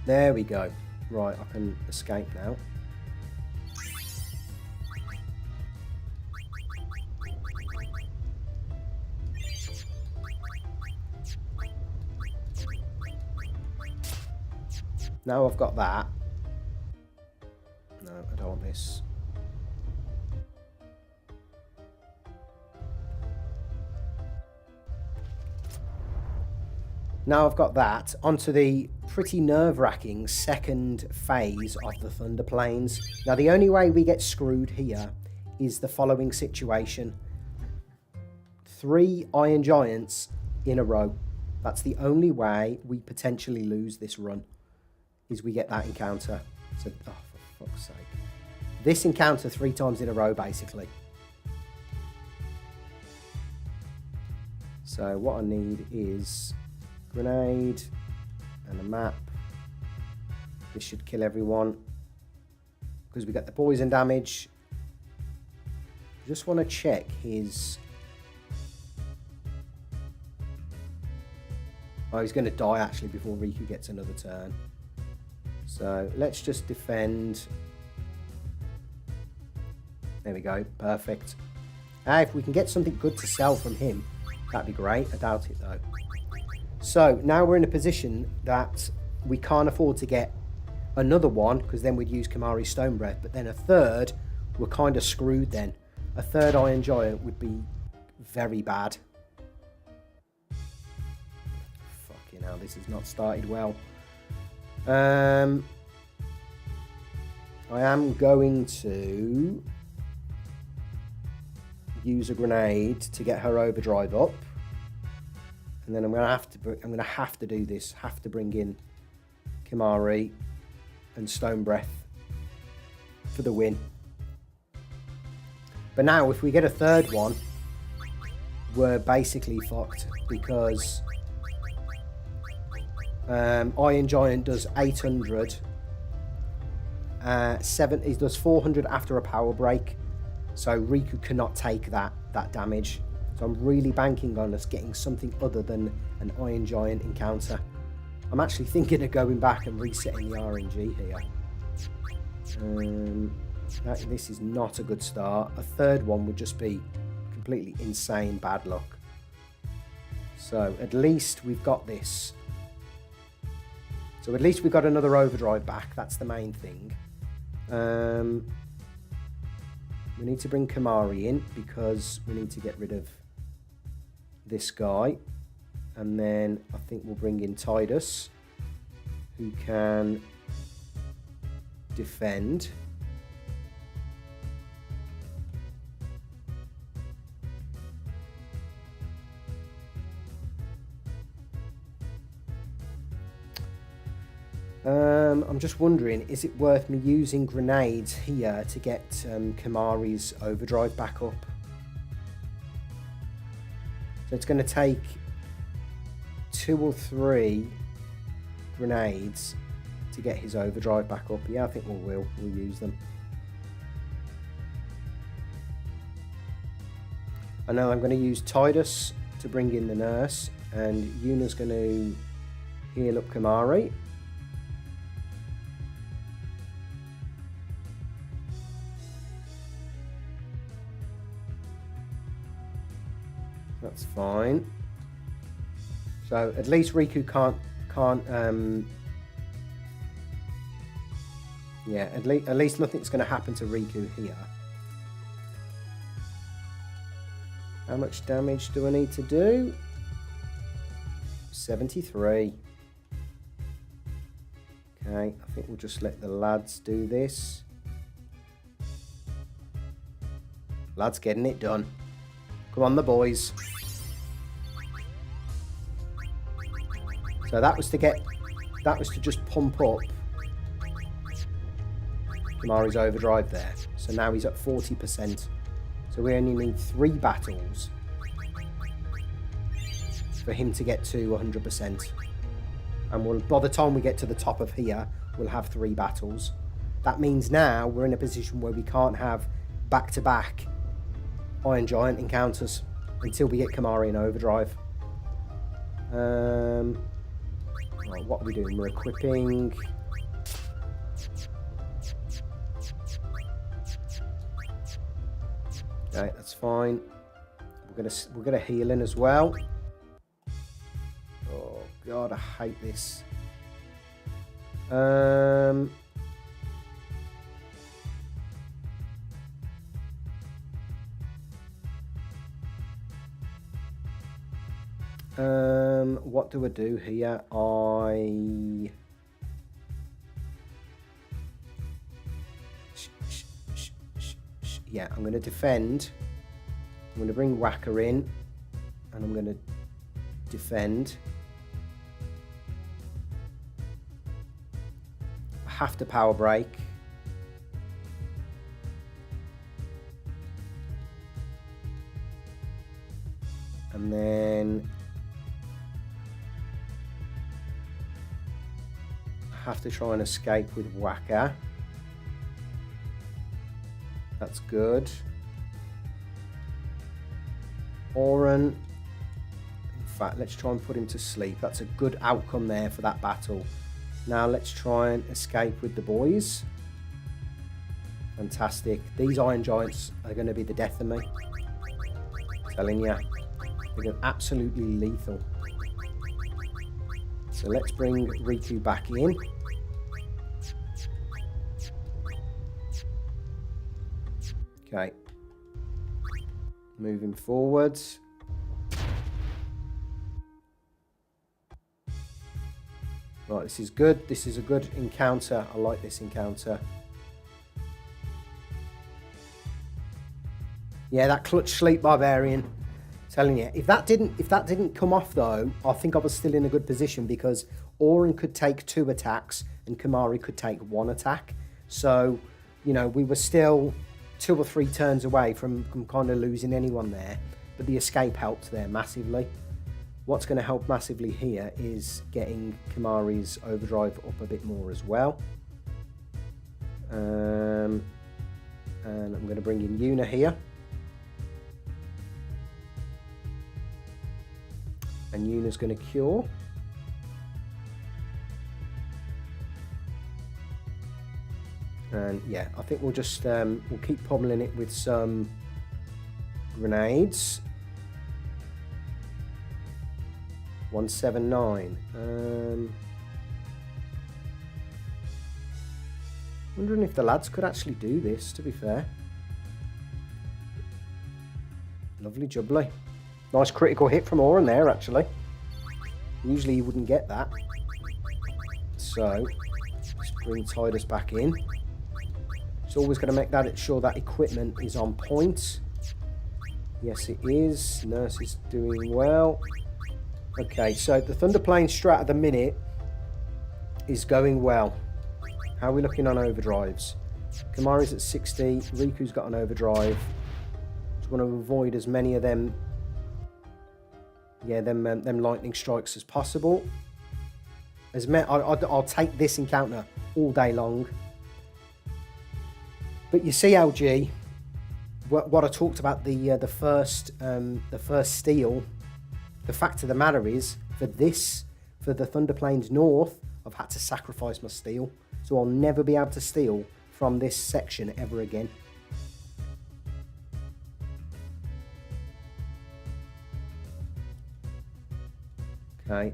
There we go. Right, I can escape now. Now I've got that. No, I don't want this. Now I've got that, onto the pretty nerve-wracking second phase of the Thunder Plains. Now the only way we get screwed here is the following situation. 3 Iron Giants in a row. That's the only way we potentially lose this run, is we get that encounter. So, oh, for fuck's sake. This encounter 3 times in a row, basically. So what I need is grenade and a map. This should kill everyone, because we got the poison damage. Just want to check his... Oh, he's going to die actually before Riku gets another turn. So let's just defend. There we go, perfect. If we can get something good to sell from him, that'd be great. I doubt it though. So now we're in a position that we can't afford to get another one, because then we'd use Kimahri's Stone Breath, but then a third, we're kind of screwed then. A third Iron Giant would be very bad. Fucking hell, this has not started well. I am going to use a grenade to get her overdrive up, and then I'm going to have to do this. Have to bring in Kimari and Stone Breath for the win. But now, if we get a third one, we're basically fucked, because Iron Giant does 800. He does 400 after a power break, so Riku cannot take that damage. So I'm really banking on us getting something other than an Iron Giant encounter. I'm actually thinking of going back and resetting the RNG here. This is not a good start. A third one would just be completely insane bad luck. So at least we've got this. So at least we've got another overdrive back. That's the main thing. We need to bring Kimari in because we need to get rid of this guy. And then I think we'll bring in Tidus, who can defend. I'm just wondering, is it worth me using grenades here to get Kimari's overdrive back up? So it's going to take 2 or 3 grenades to get his overdrive back up. Yeah, I think we'll use them. And now I'm going to use Tidus to bring in the nurse, and Yuna's going to heal up Kimari. That's fine. So at least Riku can't yeah, at least nothing's going to happen to Riku here. How much damage do I need to do? 73. Okay, I think we'll just let the lads do this. Lads getting it done. Come on, the boys. So that was to just pump up Kimari's overdrive there. So now he's at 40%. So we only need 3 battles for him to get to 100%. And by the time we get to the top of here, we'll have 3 battles. That means now we're in a position where we can't have back-to-back Iron Giant encounters until we get Kimari in overdrive. Right, what are we doing? We're equipping. Okay, that's fine. We're gonna heal in as well. Oh god, I hate this. What do I do here? Yeah, I'm going to defend. I'm going to bring Whacker in, and I'm going to defend. I have to power break. And then I have to try and escape with Whacker. That's good. Auron. In fact, let's try and put him to sleep. That's a good outcome there for that battle. Now let's try and escape with the boys. Fantastic. These Iron Giants are going to be the death of me. I'm telling you. They're absolutely lethal. So let's bring Riku back in. Okay. Moving forwards. Right, this is good. This is a good encounter. I like this encounter. Yeah, that clutch sleep barbarian. Telling you, if that didn't come off though, I think I was still in a good position because Auron could take 2 attacks and Kimahri could take 1 attack. So, you know, we were still 2 or 3 turns away from kind of losing anyone there. But the escape helped there massively. What's going to help massively here is getting Kimahri's overdrive up a bit more as well. And I'm going to bring in Yuna here. And Yuna's going to cure. And yeah, I think we'll just we'll keep pummeling it with some grenades. 179. Wondering if the lads could actually do this, to be fair. Lovely jubbly. Nice critical hit from Auron there, actually. Usually you wouldn't get that. So, let's bring Tidus back in. It's always going to make that sure that equipment is on point. Yes, it is. Nurse is doing well. Okay, so the Thunderplane strat at the minute is going well. How are we looking on overdrives? Kimahri's at 60. Riku's got an overdrive. Just want to avoid as many of them. Yeah, them lightning strikes as possible. I'll take this encounter all day long. But you see, LG, what I talked about the first steal. The fact of the matter is, for the Thunderplanes North, I've had to sacrifice my steal, so I'll never be able to steal from this section ever again. Okay.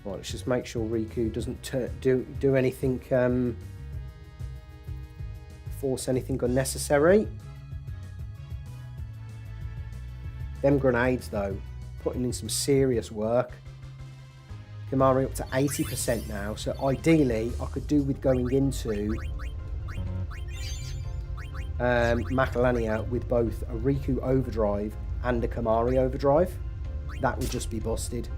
Right, let's just make sure Riku doesn't do anything, force anything unnecessary. Them grenades, though, putting in some serious work. Kimahri up to 80% now, so ideally I could do with going into Macalania with both a Riku overdrive and a Kimahri overdrive. That would just be busted.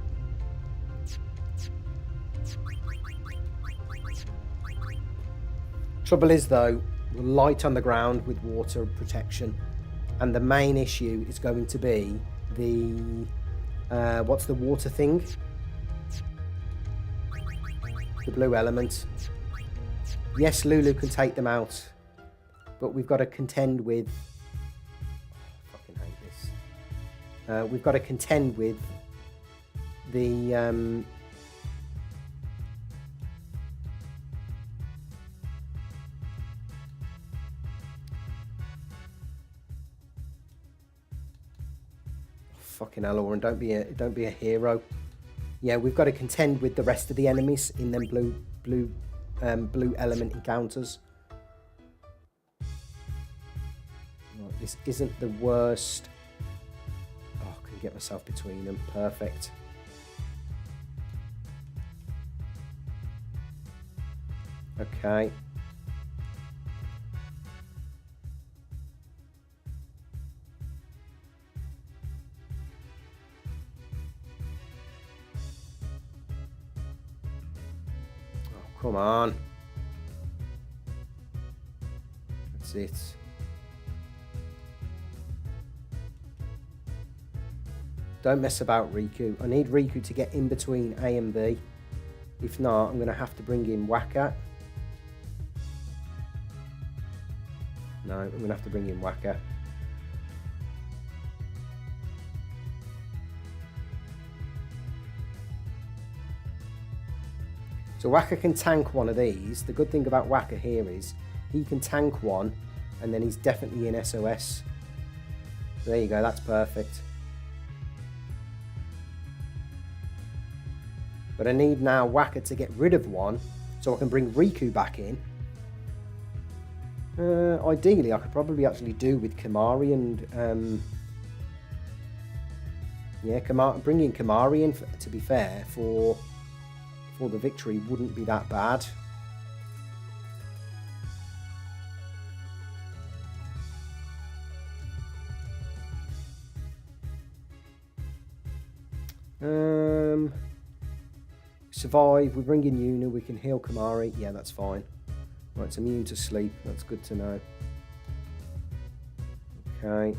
Trouble is, though, we're light on the ground with water protection, and the main issue is going to be the what's the water thing? The blue element. Yes, Lulu can take them out, but we've got to contend with. I fucking hate this. We've got to contend with the. Fucking hell, Auron, don't be a hero. Yeah, we've got to contend with the rest of the enemies in them blue element encounters. Right, this isn't the worst. Oh, I can get myself between them. Perfect. Okay. Come on. That's it. Don't mess about, Riku. I need Riku to get in between A and B. If not, I'm going to have to bring in Waka. No, I'm going to have to bring in Waka. So Waka can tank one of these. The good thing about Waka here is he can tank one and then he's definitely in SOS. So there you go, that's perfect. But I need now Waka to get rid of one so I can bring Riku back in. Ideally, I could probably actually do with Kimahri and... yeah, bringing Kimahri in, to be fair, for the victory wouldn't be that bad. Survive. We bring in Yuna. We can heal Kamari. Yeah, that's fine. Right, it's immune to sleep. That's good to know. Okay.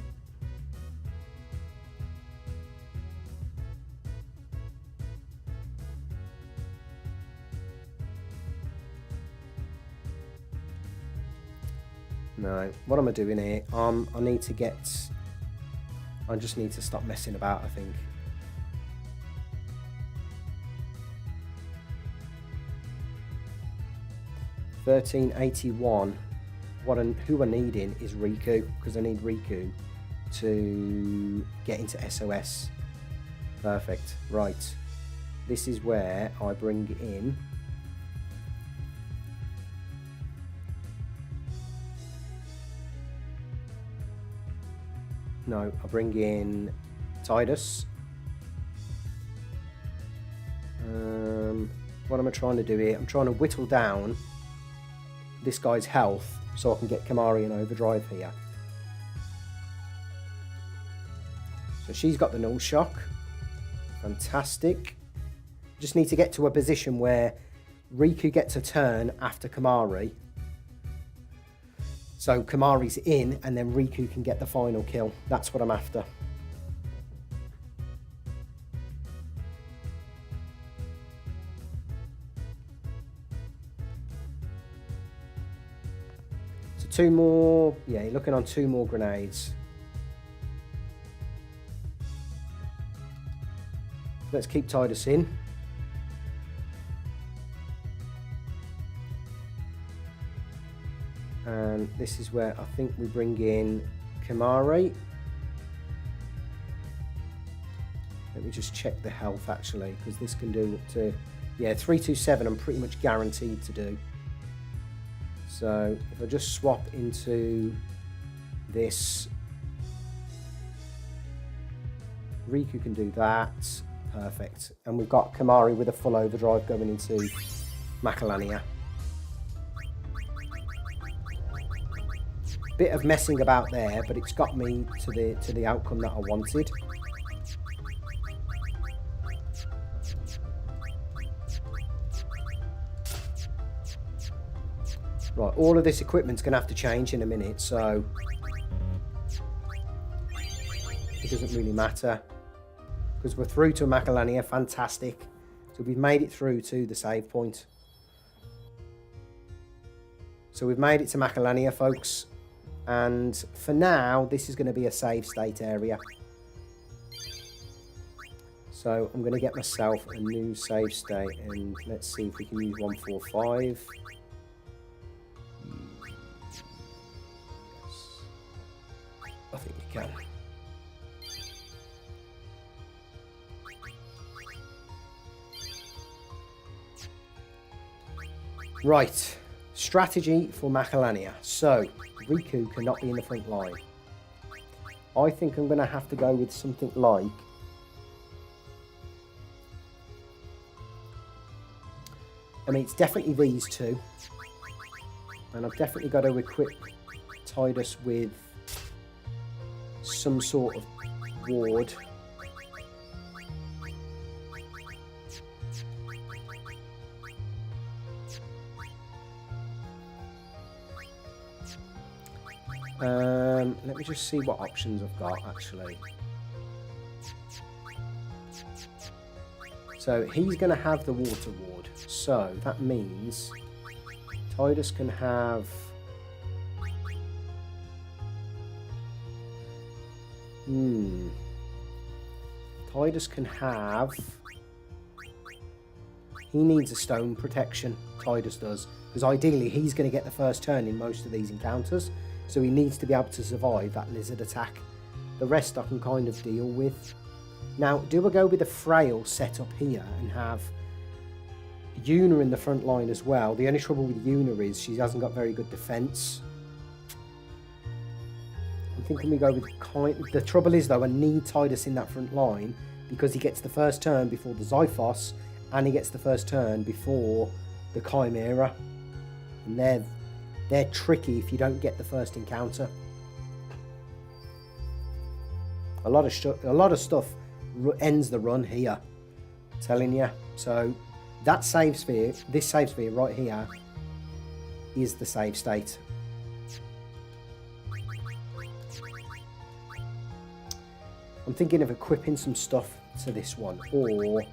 No, what am I doing here? I need to get... I just need to stop messing about, I think. $13.81. Who I need in is Riku, because I need Riku to get into SOS. Perfect. Right. This is where I bring in... No, I bring in Tidus. What am I trying to do here? I'm trying to whittle down this guy's health so I can get Kamari and Overdrive here. So she's got the null shock. Fantastic. Just need to get to a position where Riku gets a turn after Kamari. So Kamari's in and then Riku can get the final kill. That's what I'm after. So 2 more. Yeah, you're looking on 2 more grenades. Let's keep Tidus in. And this is where I think we bring in Kamari. Let me just check the health actually, because this can do up to, yeah, 327 I'm pretty much guaranteed to do. So if I just swap into this, Riku can do that. Perfect. And we've got Kamari with a full overdrive going into Macalania. Bit of messing about there, but it's got me to the outcome that I wanted. Right, all of this equipment's going to have to change in a minute, so it doesn't really matter because we're through to Macalania. Fantastic. So we've made it through to the save point. So we've made it to Macalania, folks. And for now, this is going to be a save state area. So I'm going to get myself a new save state, and let's see if we can use 145. Yes. I think we can. Right. Strategy for Macalania. So Riku cannot be in the front line. I think I'm going to have to go with something like... I mean, it's definitely these two. And I've definitely got to equip Tidus with some sort of ward. Let me just see what options I've got, actually. So he's going to have the water ward. So that means Tidus can have... Tidus can have... He needs a stone protection, Tidus does. Because ideally he's going to get the first turn in most of these encounters. So he needs to be able to survive that lizard attack. The rest I can kind of deal with. Now, do I go with a frail setup here and have Yuna in the front line as well? The only trouble with Yuna is she hasn't got very good defense. I'm thinking we go with the trouble is though, I need Tidus in that front line because he gets the first turn before the Xiphos and he gets the first turn before the Chimera. And they're tricky if you don't get the first encounter. A lot of stuff ends the run here. Telling you. So that save sphere, this save sphere right here, is the save state. I'm thinking of equipping some stuff to this one, or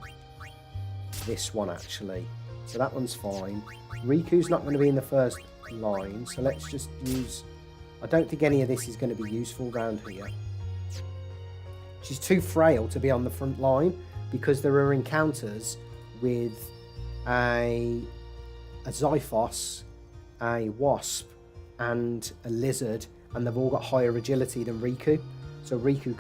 this one actually. So that one's fine. Riku's not going to be in the first line, so let's just use... I don't think any of this is going to be useful around here. She's too frail to be on the front line, because there are encounters with a Xiphos, a Wasp, and a Lizard, and they've all got higher agility than Riku. So Riku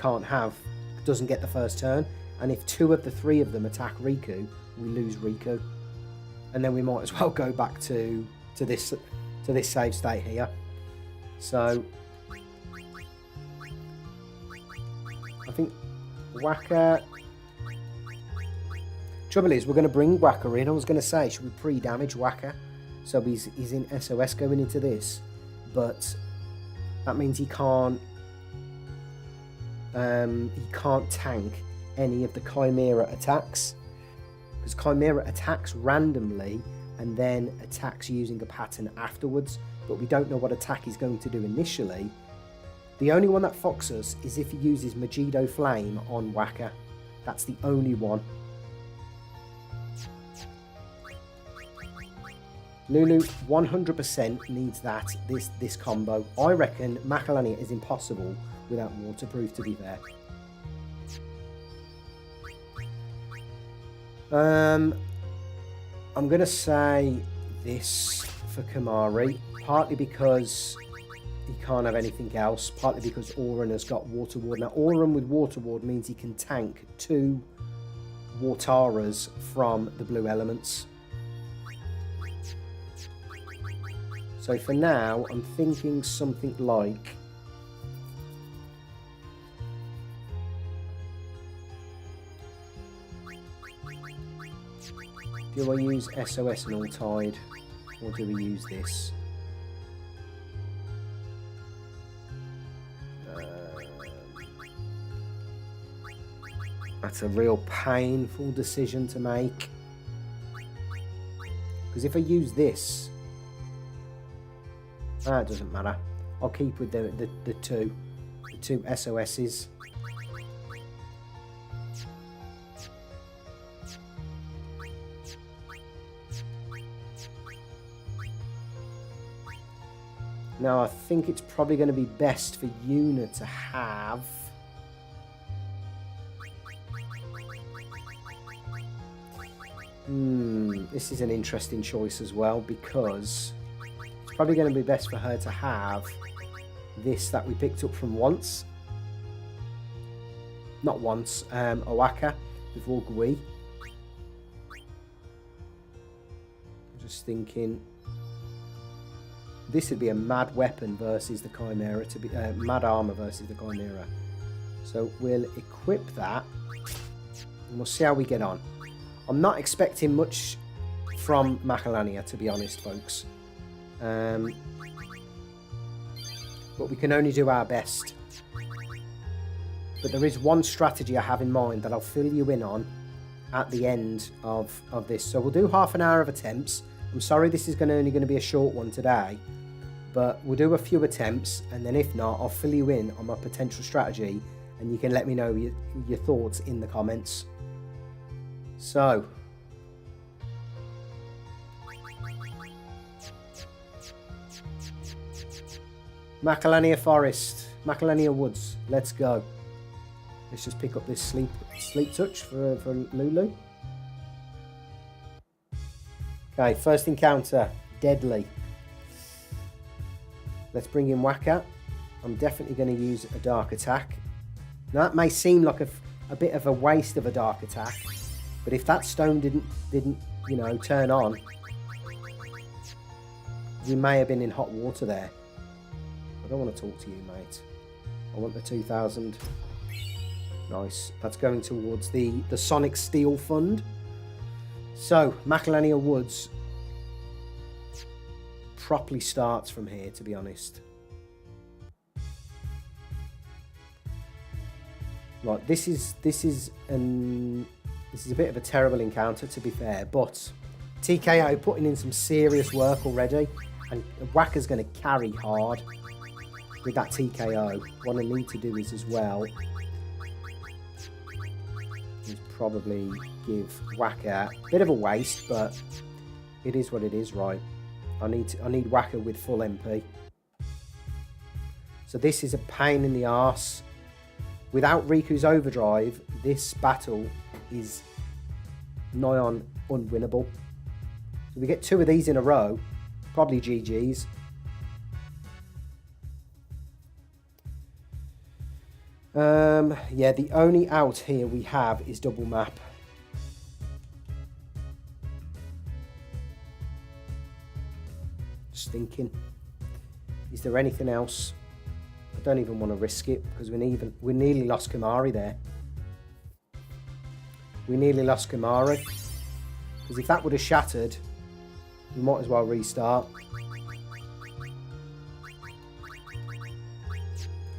doesn't get the first turn, and if 2 of the 3 of them attack Riku, we lose Riku, and then we might as well go back to this save state here. So I think Waka. Trouble is, we're going to bring Waka in. I was going to say, should we pre-damage Waka? So he's in SOS going into this, but that means he can't tank any of the Chimera attacks, because Chimera attacks randomly and then attacks using a pattern afterwards, but we don't know what attack he's going to do initially. The only one that fucks us is if he uses Megiddo Flame on Waka. That's the only one. Lulu 100% needs this combo. I reckon Macalania is impossible without Waterproof, to be fair. I'm going to say this for Kamari, partly because he can't have anything else, partly because Auron has got Water Ward. Now, Auron with Water Ward means he can tank 2 Wartaras from the blue elements. So for now, I'm thinking something like... Do I use SOS and All-Tide, or do we use this? That's a real painful decision to make. Because if I use this... it doesn't matter. I'll keep with the two SOSs. Now I think it's probably going to be best for Yuna to have... this is an interesting choice as well, because it's probably going to be best for her to have this that we picked up from once. Not once, Owaka before Gui. I'm just thinking... This would be a mad weapon versus the Chimera, to be mad armor versus the Chimera. So we'll equip that, and we'll see how we get on. I'm not expecting much from Macalania, to be honest, folks. But we can only do our best. But there is one strategy I have in mind that I'll fill you in on at the end of this. So we'll do half an hour of attempts. I'm sorry this is only going to be a short one today, but we'll do a few attempts, and then if not, I'll fill you in on my potential strategy, and you can let me know your thoughts in the comments. So, Macalania Forest, Macalania Woods, let's go. Let's just pick up this sleep touch for Lulu. Okay, first encounter, deadly. Let's bring in Waka. I'm definitely going to use a dark attack. Now that may seem like a bit of a waste of a dark attack, but if that stone didn't turn on, we may have been in hot water there. I don't want to talk to you, mate. I want the 2000. Nice. That's going towards the Sonic Steel Fund. So, Macalania Woods properly starts from here, to be honest. Right, this is an This is a bit of a terrible encounter, to be fair, but TKO putting in some serious work already, and Whacker's going to carry hard with that TKO. What I need to do is as well is probably give Whacker a bit of a waste, but it is what it is, right? I need Whacker with full MP. So this is a pain in the arse. Without Riku's Overdrive, this battle is nigh on unwinnable. So we get 2 of these in a row, probably GG's. Yeah, the only out here we have is double map. Just thinking, is there anything else? I don't even want to risk it because we nearly lost Kamari there. We nearly lost Kamari because if that would have shattered, we might as well restart.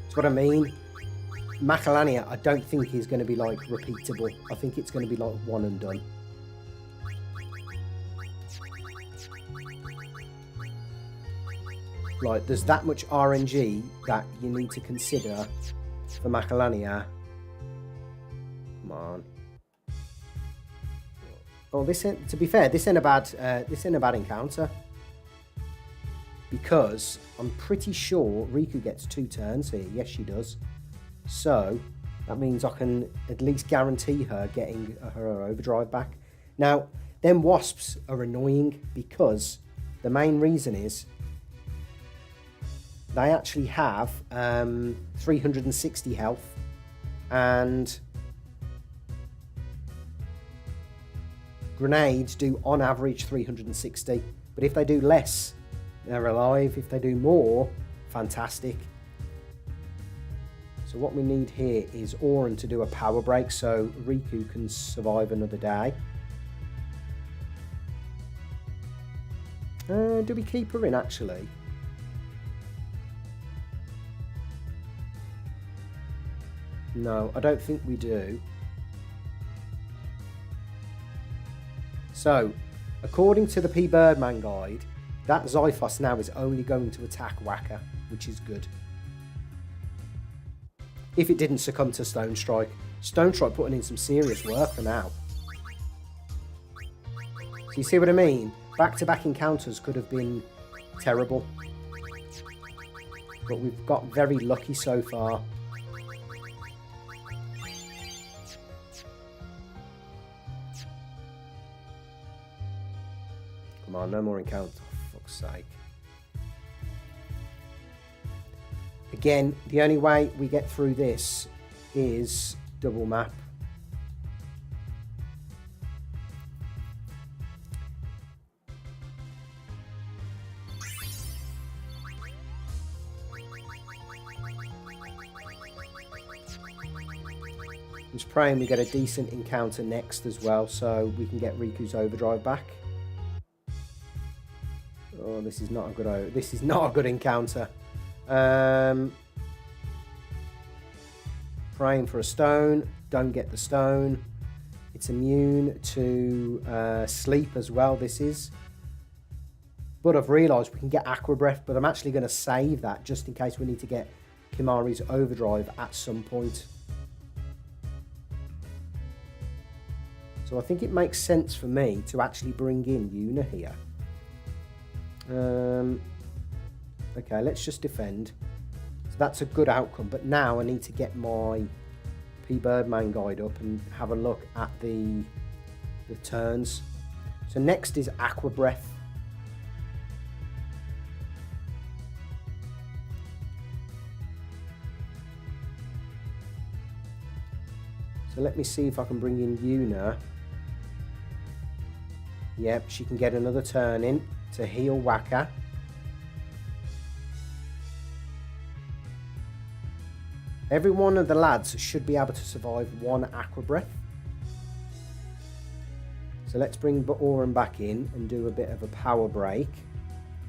That's what I mean. Macalania, I don't think is going to be like repeatable. I think it's going to be like one and done. Like, there's that much RNG that you need to consider for Macalania. Come on. Oh, to be fair, this ain't a bad encounter. Because I'm pretty sure Riku gets 2 turns here. Yes, she does. So that means I can at least guarantee her getting her overdrive back. Now, them wasps are annoying because the main reason is they actually have 360 health, and grenades do on average 360, but if they do less, they're alive. If they do more, fantastic. So what we need here is Auton to do a power break so Riku can survive another day. Do we keep her in actually? No, I don't think we do. So, according to the P. Birdman guide, that Xiphos now is only going to attack Whacker, which is good. If it didn't succumb to Stone Strike. Stone Strike putting in some serious work for now. So you see what I mean? Back-to-back encounters could have been terrible. But we've got very lucky so far. Come on, no more encounters. For fuck's sake. Again, the only way we get through this is double map. I'm just praying we get a decent encounter next as well so we can get Riku's Overdrive back. Oh, this is not a good encounter. Praying for a stone, don't get the stone. It's immune to sleep as well, this is. But I've realised we can get Aqua Breath, but I'm actually going to save that just in case we need to get Kimari's Overdrive at some point. So I think it makes sense for me to actually bring in Yuna here. Okay, let's just defend. So that's a good outcome, but now I need to get my P. Birdman guide up and have a look at the turns. So next is Aqua Breath. So let me see if I can bring in Yuna. Yep, she can get another turn in to heal Whacker. Every one of the lads should be able to survive one Aqua Breath. So let's bring Auton back in and do a bit of a power break.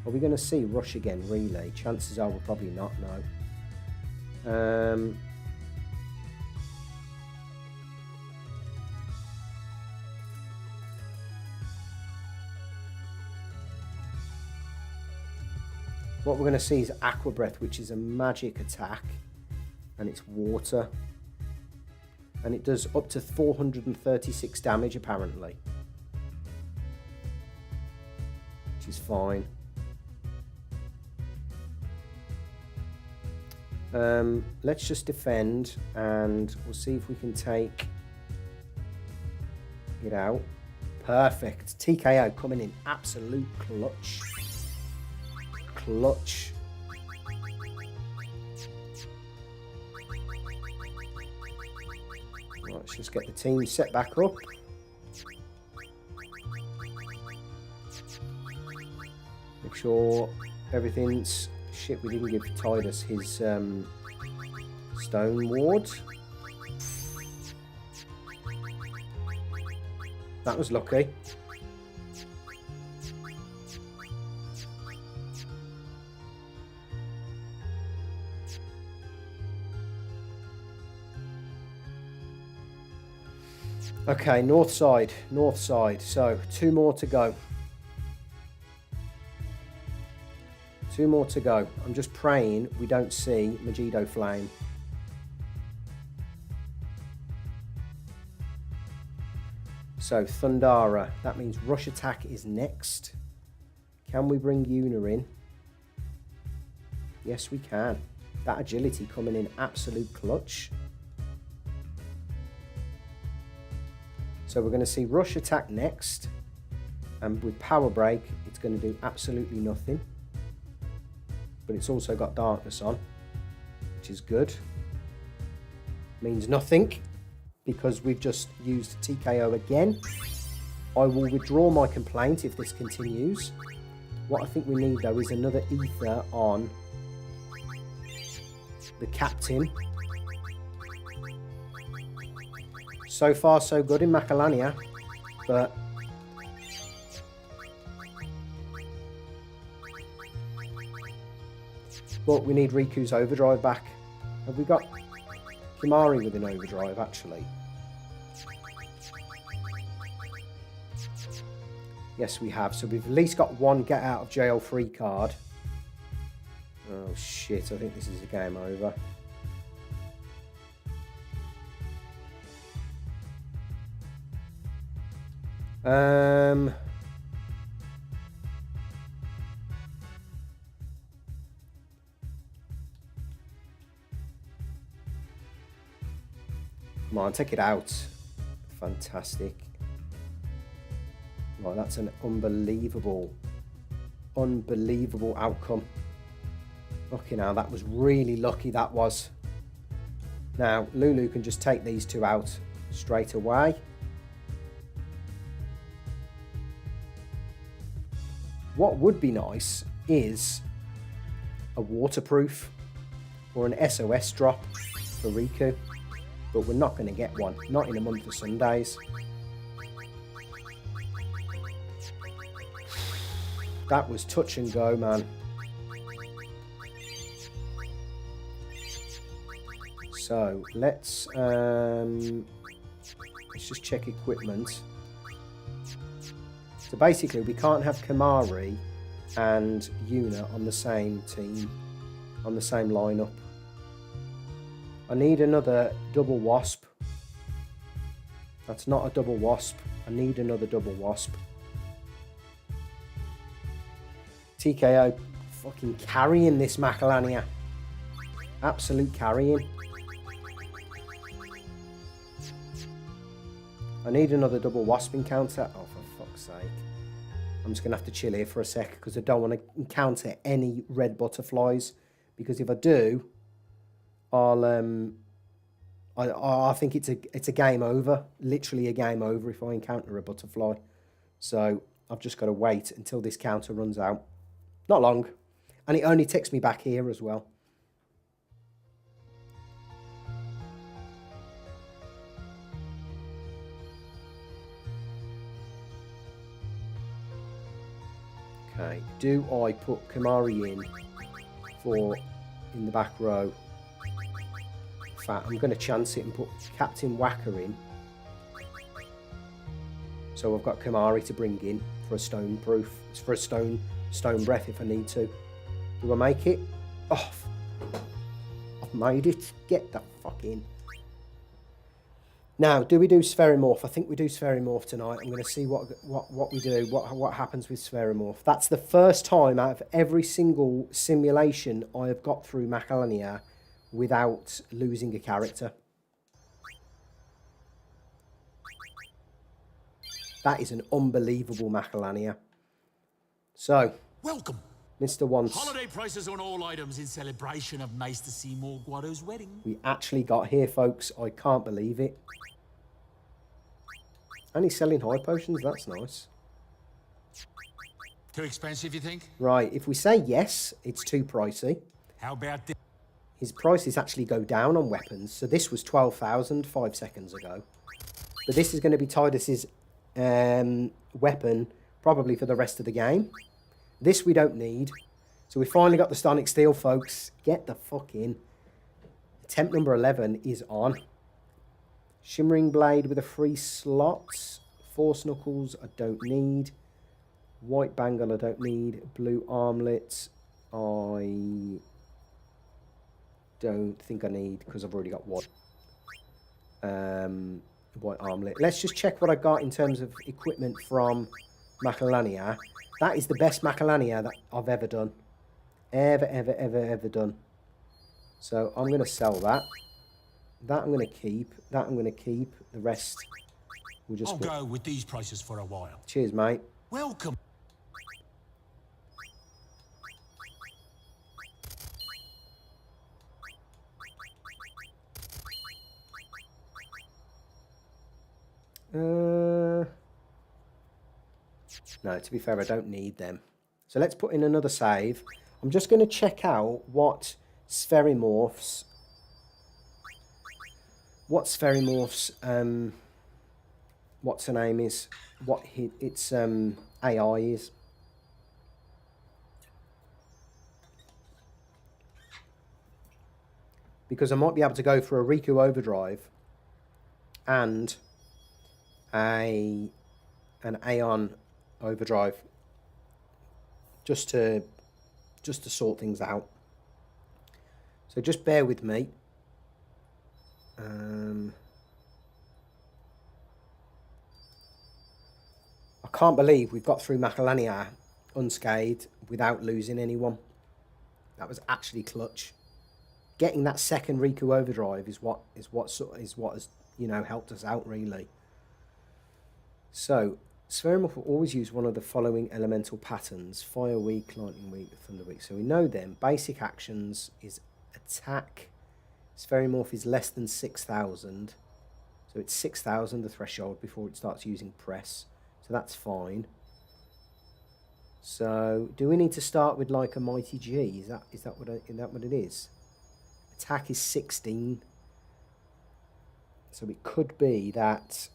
Are we going to see Rush again, really? Chances are we're probably not, no. What we're going to see is Aqua Breath, which is a magic attack. And it's water. And it does up to 436 damage, apparently. Which is fine. Let's just defend, and we'll see if we can take it out. Perfect. TKO coming in. Absolute clutch. Clutch. Right, let's just get the team set back up. Make sure everything's... Shit, we didn't give Tidus his stone ward. That was lucky. Okay, north side, north side. So, 2 more to go. 2 more to go. I'm just praying we don't see Megiddo Flame. So, Thundara. That means Rush Attack is next. Can we bring Yuna in? Yes, we can. That agility coming in absolute clutch. So we're going to see Rush Attack next. And with Power Break, it's going to do absolutely nothing. But it's also got Darkness on, which is good. Means nothing, because we've just used TKO again. I will withdraw my complaint if this continues. What I think we need, though, is another Ether on the Captain. So far, so good in Macalania, but... But we need Riku's Overdrive back. Have we got Kimari with an Overdrive, actually? Yes, we have. So we've at least got 1 get out of jail free card. Oh, shit. I think this is a game over. Come on, take it out. Fantastic. Right, that's an unbelievable outcome. Fucking hell, that was really lucky, that was. Now, Lulu can just take these 2 out straight away. What would be nice is a waterproof or an SOS drop for Riku. But we're not going to get one. Not in a month of Sundays. That was touch and go, man. So, let's just check equipment. So basically, we can't have Kimari and Yuna on the same team, on the same lineup. I need another double wasp. That's not a double wasp. I need another double wasp. TKO fucking carrying this Macalania. Absolute carrying. I need another double wasp encounter. Oh, for fuck's sake. I'm just going to have to chill here for a sec because I don't want to encounter any red butterflies. Because if I do, I think it's a game over. Literally a game over if I encounter a butterfly. So I've just got to wait until this counter runs out. Not long. And it only takes me back here as well. Okay, do I put Kimari in the back row? In fact, I'm going to chance it and put Captain Whacker in. So I've got Kimari to bring in for a stone breath if I need to. Do I make it? Oh, I've made it. Get the fuck in. Now, do we do Spherimorph? I think we do Spherimorph tonight. I'm going to see what we do, what happens with Spherimorph. That's the first time out of every single simulation I have got through Macalania without losing a character. That is an unbelievable Macalania. So,
welcome.
Mr. Wants.
Holiday prices on all items in celebration of Maester Seymour Guado's wedding.
We actually got here, folks. I can't believe it. And he's selling high potions. That's nice.
Too expensive, you think?
Right. If we say yes, it's too pricey.
How about this?
His prices actually go down on weapons. So this was 12,000 5 seconds ago. But this is going to be Tidus's weapon probably for the rest of the game. This we don't need. So we finally got the Stonic Steel, folks. Get the fuck in. Attempt number 11 is on. Shimmering Blade with a free slot. Force Knuckles I don't need. White Bangle I don't need. Blue Armlet I don't think I need because I've already got one. White Armlet. Let's just check what I got in terms of equipment from Macalania. That is the best Macalania that I've ever done. Ever done. So I'm going to sell that. That I'm going to keep. That I'm going to keep. The rest we'll just...
I'll go with these prices for a while.
Cheers, mate.
Welcome.
No, to be fair, I don't need them. So let's put in another save. I'm just going to check out what Spherimorph's... what's her name is, what its AI is. Because I might be able to go for a Riku Overdrive and an Auton Overdrive just to sort things out. So just bear with me. I can't believe we've got through Macalania unscathed without losing anyone. That was actually clutch. Getting that second Riku Overdrive is what has, you know, helped us out really. So Spherimorph will always use one of the following elemental patterns: Fire Weak, Lightning Weak, Thunder Weak. So we know them. Basic actions is attack. Spherimorph is less than 6,000. So it's 6,000 the threshold before it starts using press. So that's fine. So do we need to start with like a Mighty G? Is that what it is? Attack is 16. So it could be that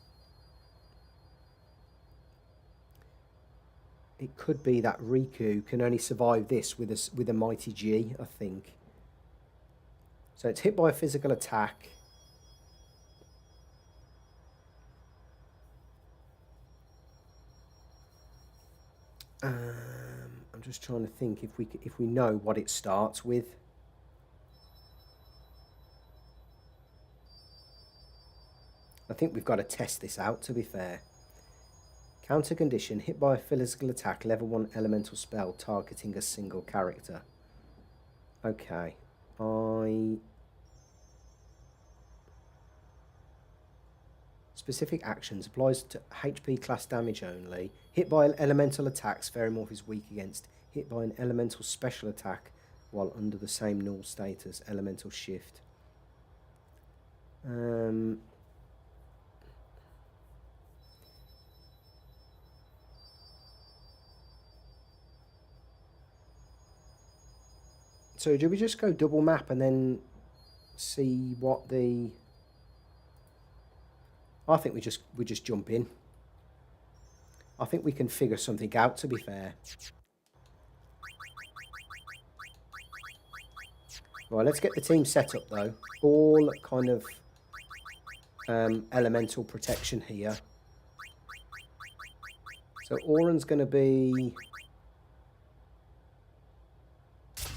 Riku can only survive this with a Mighty G, I think. So it's hit by a physical attack. I'm just trying to think if we know what it starts with. I think we've got to test this out, to be fair. Counter condition, hit by a physical attack, level 1 elemental spell targeting a single character. Okay. Specific actions applies to HP class damage only. Hit by an elemental attack, Spherimorph is weak against. Hit by an elemental special attack while under the same null status, elemental shift. So do we just go double map and then see what the... I think we just jump in. I think we can figure something out, to be fair. Right, let's get the team set up though. All kind of elemental protection here. So Auron's going to be...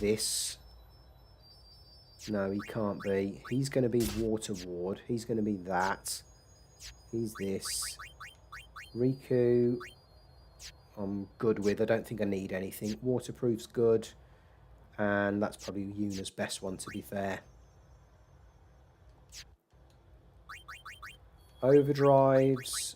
this. No, he can't be. He's going to be Water Ward. He's going to be that. He's this. Riku, I'm good with. I don't think I need anything. Waterproof's good. And that's probably Yuna's best one, to be fair. Overdrives.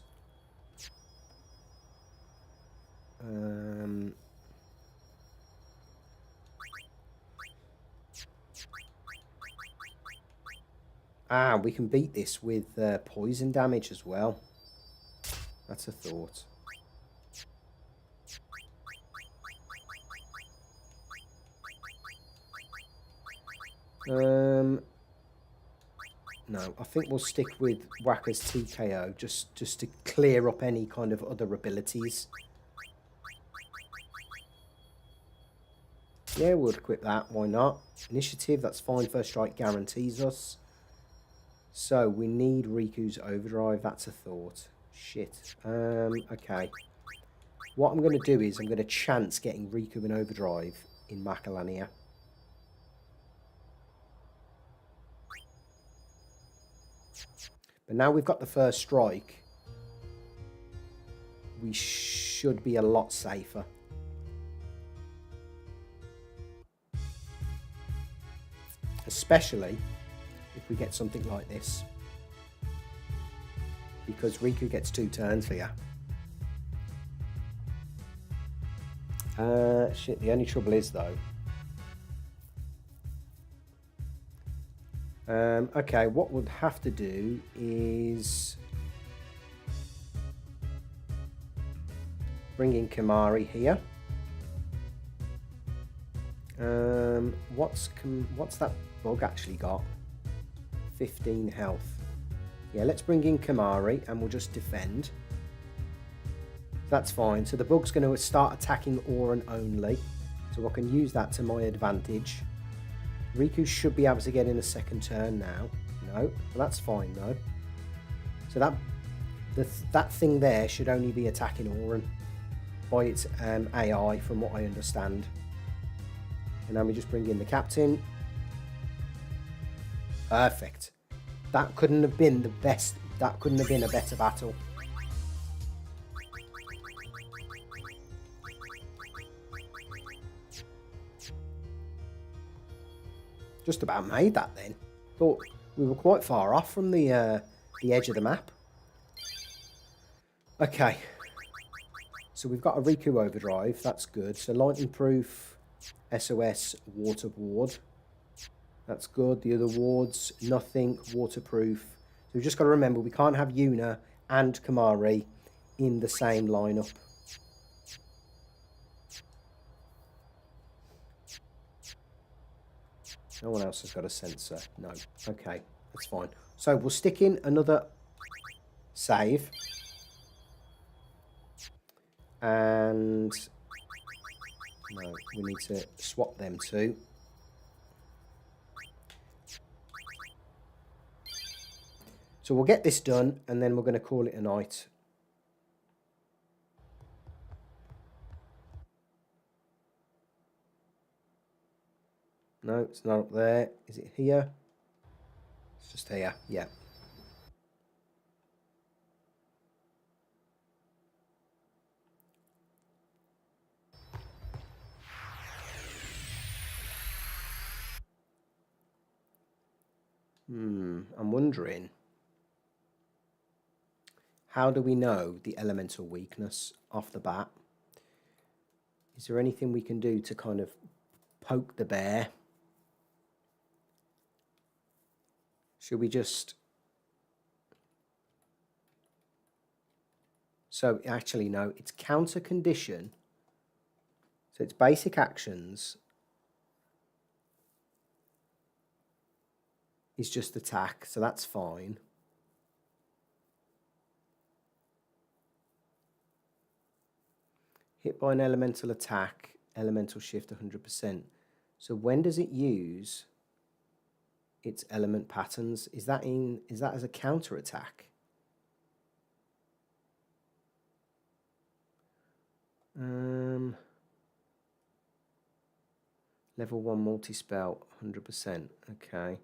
We can beat this with poison damage as well. That's a thought. No, I think we'll stick with Wakka's TKO just to clear up any kind of other abilities. Yeah, we'll equip that. Why not? Initiative, that's fine. First strike guarantees us. So, we need Riku's Overdrive. That's a thought. Shit. Okay. What I'm going to do is I'm going to chance getting Riku and Overdrive in Macalania. But now we've got the first strike, we should be a lot safer. Especially if we get something like this. Because Riku gets 2 turns here. Shit, the only trouble is though. Okay, what we'll have to do is bring in Kimari here. What's that bug actually got? 15 health. Yeah, let's bring in Kimari and we'll just defend. That's fine. So the bug's going to start attacking Auron only. So I can use that to my advantage. Riku should be able to get in a second turn now. No, well, that's fine though. So that thing there should only be attacking Auron by its AI, from what I understand. And now we just bring in the captain. Perfect. That couldn't have been the best. That couldn't have been a better battle. Just about made that then. Thought we were quite far off from the edge of the map. Okay. So we've got a Riku Overdrive. That's good. So Lightning Proof, SOS, Water Ward. That's good. The other wards, nothing. Waterproof. So we've just got to remember we can't have Yuna and Kimari in the same lineup. No one else has got a sensor. No. Okay, that's fine. So we'll stick in another save. And no, we need to swap them two. So we'll get this done and then we're going to call it a night. No, it's not up there. Is it here? It's just here. Yeah. I'm wondering, how do we know the elemental weakness off the bat? Is there anything we can do to kind of poke the bear? Should we just... So actually no, it's counter condition. So it's basic actions. It's just attack, so that's fine. Hit by an elemental attack, elemental shift 100%. So when does it use its element patterns? Is that as a counter attack? Level 1 multi-spell, 100%. Okay.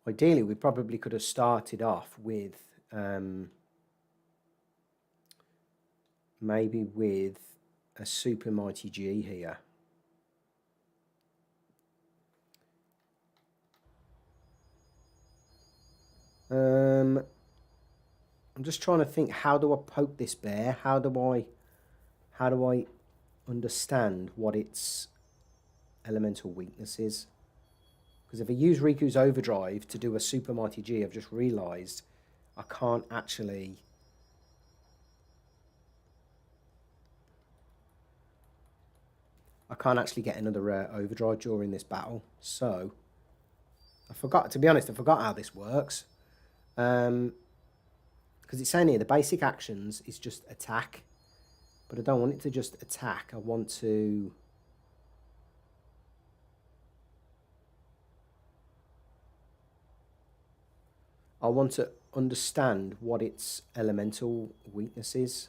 Ideally, we probably could have started off with... maybe with a Super Mighty G here. I'm just trying to think, how do I poke this bear? How do I understand what its elemental weakness is? Because if I use Riku's Overdrive to do a Super Mighty G, I've just realised I can't actually... get another Overdrive during this battle. So, I forgot, to be honest, I forgot how this works. Because it's saying here, the basic actions is just attack. But I don't want it to just attack. I want to... understand what its elemental weakness is.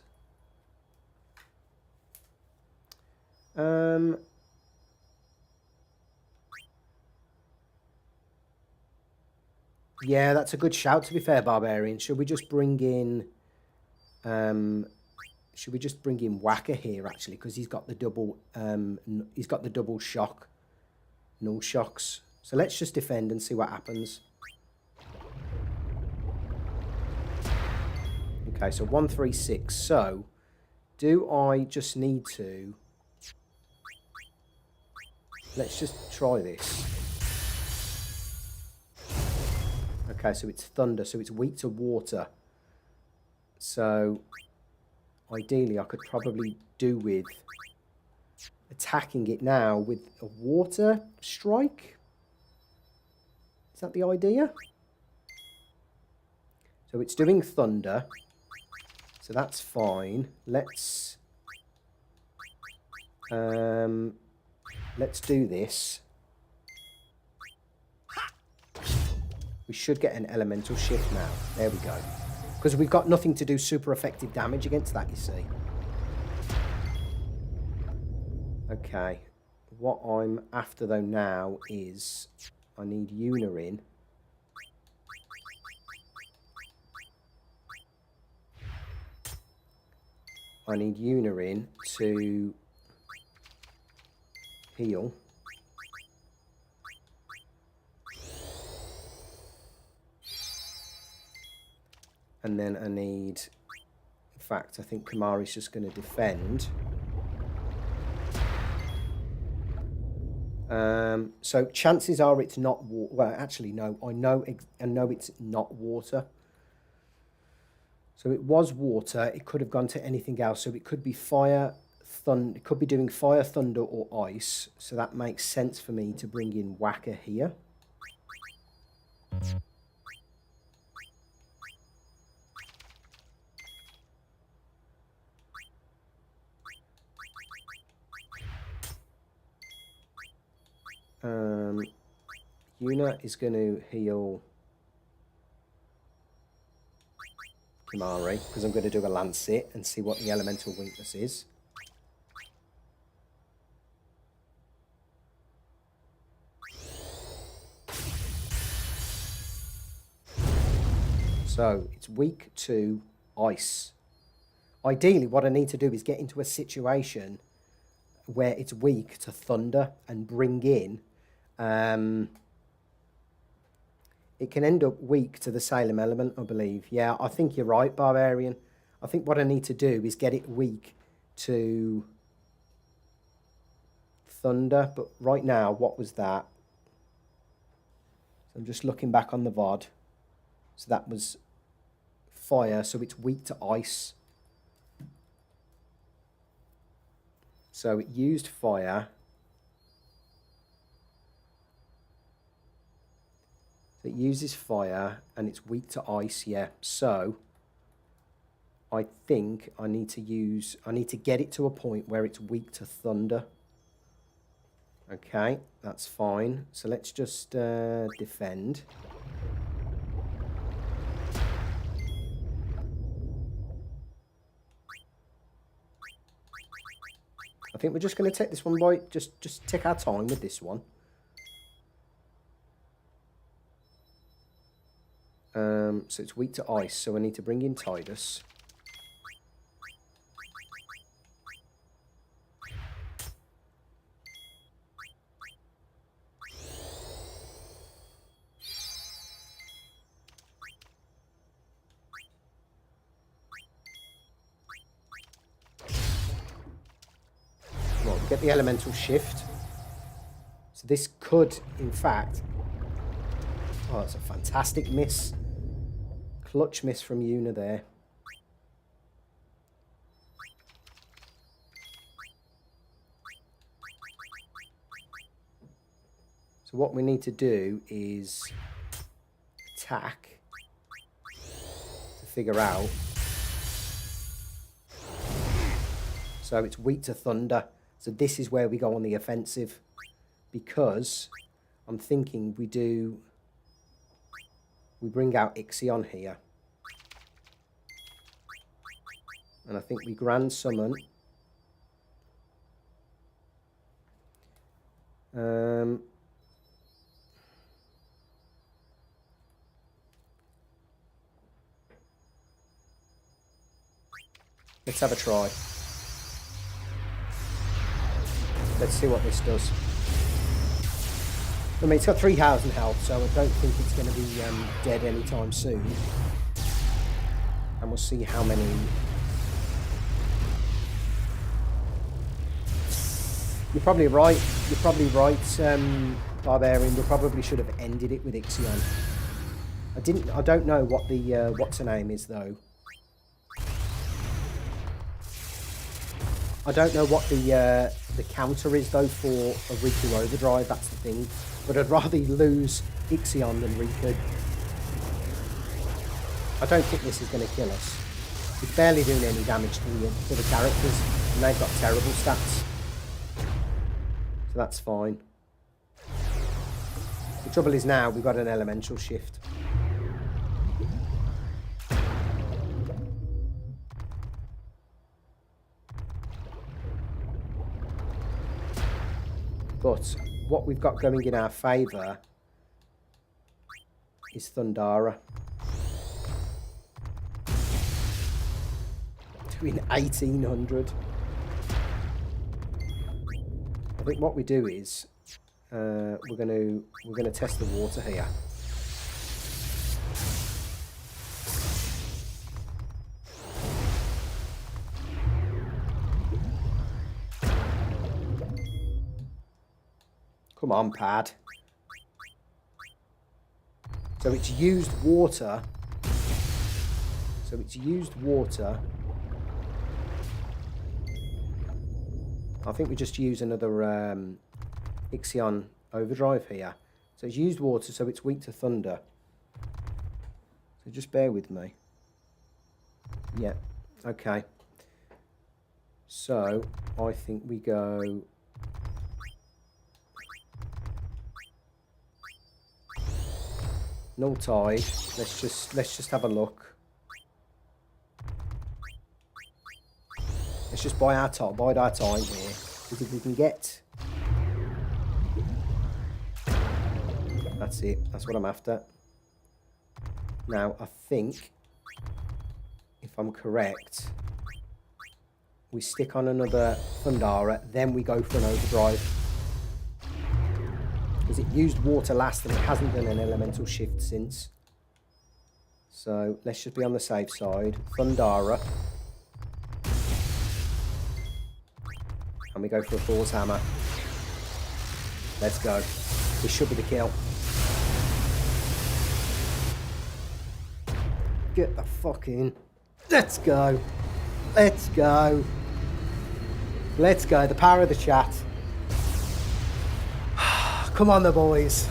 Yeah, that's a good shout, to be fair, Barbarian. Should we just bring in Whacker here, actually, because he's got the double shock, null shocks. So let's just defend and see what happens. Okay, so 136. So do I just need to... Let's just try this. Okay, so it's thunder, so it's weak to water. So, ideally, I could probably do with attacking it now with a water strike. Is that the idea? So it's doing thunder. So that's fine. Let's do this. We should get an elemental shift now. There we go. Because we've got nothing to do super effective damage against that, you see. Okay. What I'm after, though, now is... I need Yuna in. I need Yuna in to heal. And then I need... In fact, I think Kamari's just going to defend. So chances are it's not water. Well, actually, no. I know it's not water. So it was water. It could have gone to anything else. So it could be fire, thunder. It could be doing fire, thunder, or ice. So that makes sense for me to bring in Whacker here. Yuna is going to heal Kimari, because I'm going to do a Lancet and see what the elemental weakness is. So, it's weak to ice. Ideally, what I need to do is get into a situation where it's weak to thunder and bring in... it can end up weak to the Salem element, I believe. Yeah, I think you're right, Barbarian. I think what I need to do is get it weak to thunder. But right now, what was that? So I'm just looking back on the VOD. So that was fire, so it's weak to ice. So it used fire. So it uses fire and it's weak to ice, yeah. So I think I need to get it to a point where it's weak to thunder. Okay, that's fine. So let's just defend. I think we're just going to take this one by... Just take our time with this one. So it's weak to ice, so I need to bring in Tidus. Well, get the elemental shift. So this could, in fact... Oh, that's a fantastic miss. Clutch miss from Yuna there. So what we need to do is attack to figure out. So it's weak to thunder. So this is where we go on the offensive, because I'm thinking we bring out Ixion here. And I think we Grand Summon. Let's have a try. Let's see what this does. I mean, it's got 3,000 health, so I don't think it's going to be dead anytime soon. And we'll see how many... You're probably right. You're probably right, Barbarian. We probably should have ended it with Ixion. I don't know what the what's her name is though. I don't know what the counter is though for a Riku Overdrive. That's the thing. But I'd rather lose Ixion than Riku. I don't think this is going to kill us. It's barely doing any damage to the characters, and they've got terrible stats. So that's fine. The trouble is now we've got an elemental shift. But what we've got going in our favour is Thundara. Doing 1,800. I think what we do is we're gonna test the water here. Come on, pad. So it's used water. I think we just use another Ixion Overdrive here. So it's used water, so it's weak to thunder. So just bear with me. Yeah, okay. So I think we go... Null Tide. Let's just have a look. Let's just bide our time here. Because if we can get... That's it. That's what I'm after. Now, I think, if I'm correct, we stick on another Thundara, then we go for an Overdrive. Because it used water last and it hasn't done an elemental shift since. So, let's just be on the safe side. Thundara. And we go for a Thor's Hammer. Let's go. This should be the kill. Get the fuck in. Let's go. Let's go. Let's go. The power of the chat. Come on, the boys.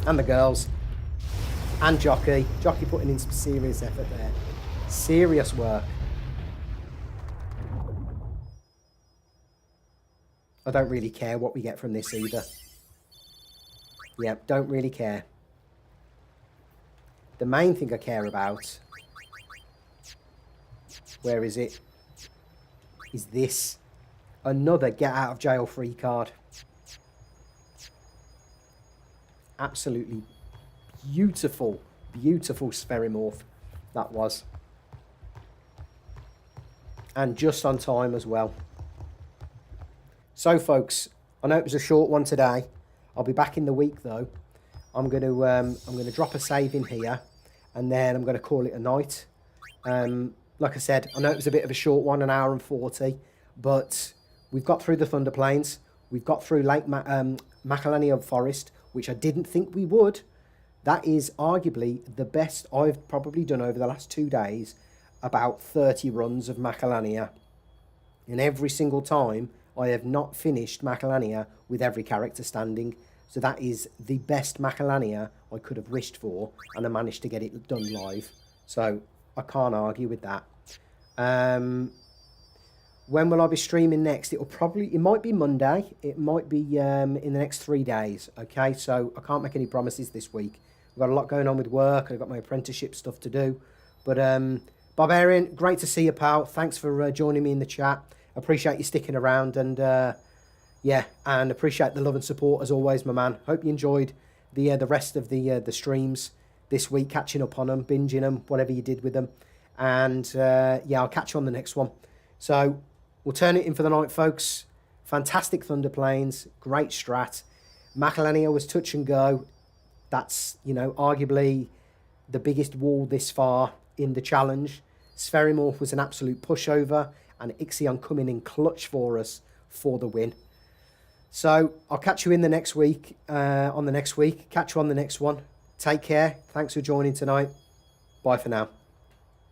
And the girls. And Jockey. Jockey putting in some serious effort there. Serious work. I don't really care what we get from this either. Yep, don't really care. The main thing I care about, where is it? Is this. Another get out of jail free card. Absolutely beautiful, beautiful Spherimorph that was. And just on time as well. So folks, I know it was a short one today. I'll be back in the week though. I'm going to drop a save in here, and then I'm going to call it a night. Like I said, I know it was a bit of a short one, 1 hour and 40, but we've got through the Thunder Plains. We've got through Lake Macalania Forest, which I didn't think we would. That is arguably the best I've probably done over the last 2 days. About 30 runs of Macalania. And every single time, I have not finished Macalania with every character standing. So that is the best Macalania I could have wished for, and I managed to get it done live. So I can't argue with that. When will I be streaming next? It might be Monday. It might be in the next 3 days. Okay, so I can't make any promises this week. I've got a lot going on with work. I've got my apprenticeship stuff to do. But Barbarian, great to see you, pal. Thanks for joining me in the chat. Appreciate you sticking around, and yeah, and appreciate the love and support as always, my man. Hope you enjoyed the rest of the streams this week, catching up on them, binging them, whatever you did with them. And yeah, I'll catch you on the next one. So we'll turn it in for the night, folks. Fantastic Thunder Plains, great strat. Macalania was touch and go. That's, you know, arguably the biggest wall this far in the challenge. Spherimorph was an absolute pushover, and Ixion coming in clutch for us for the win. So I'll catch you in the next week, Catch you on the next one. Take care. Thanks for joining tonight. Bye for now.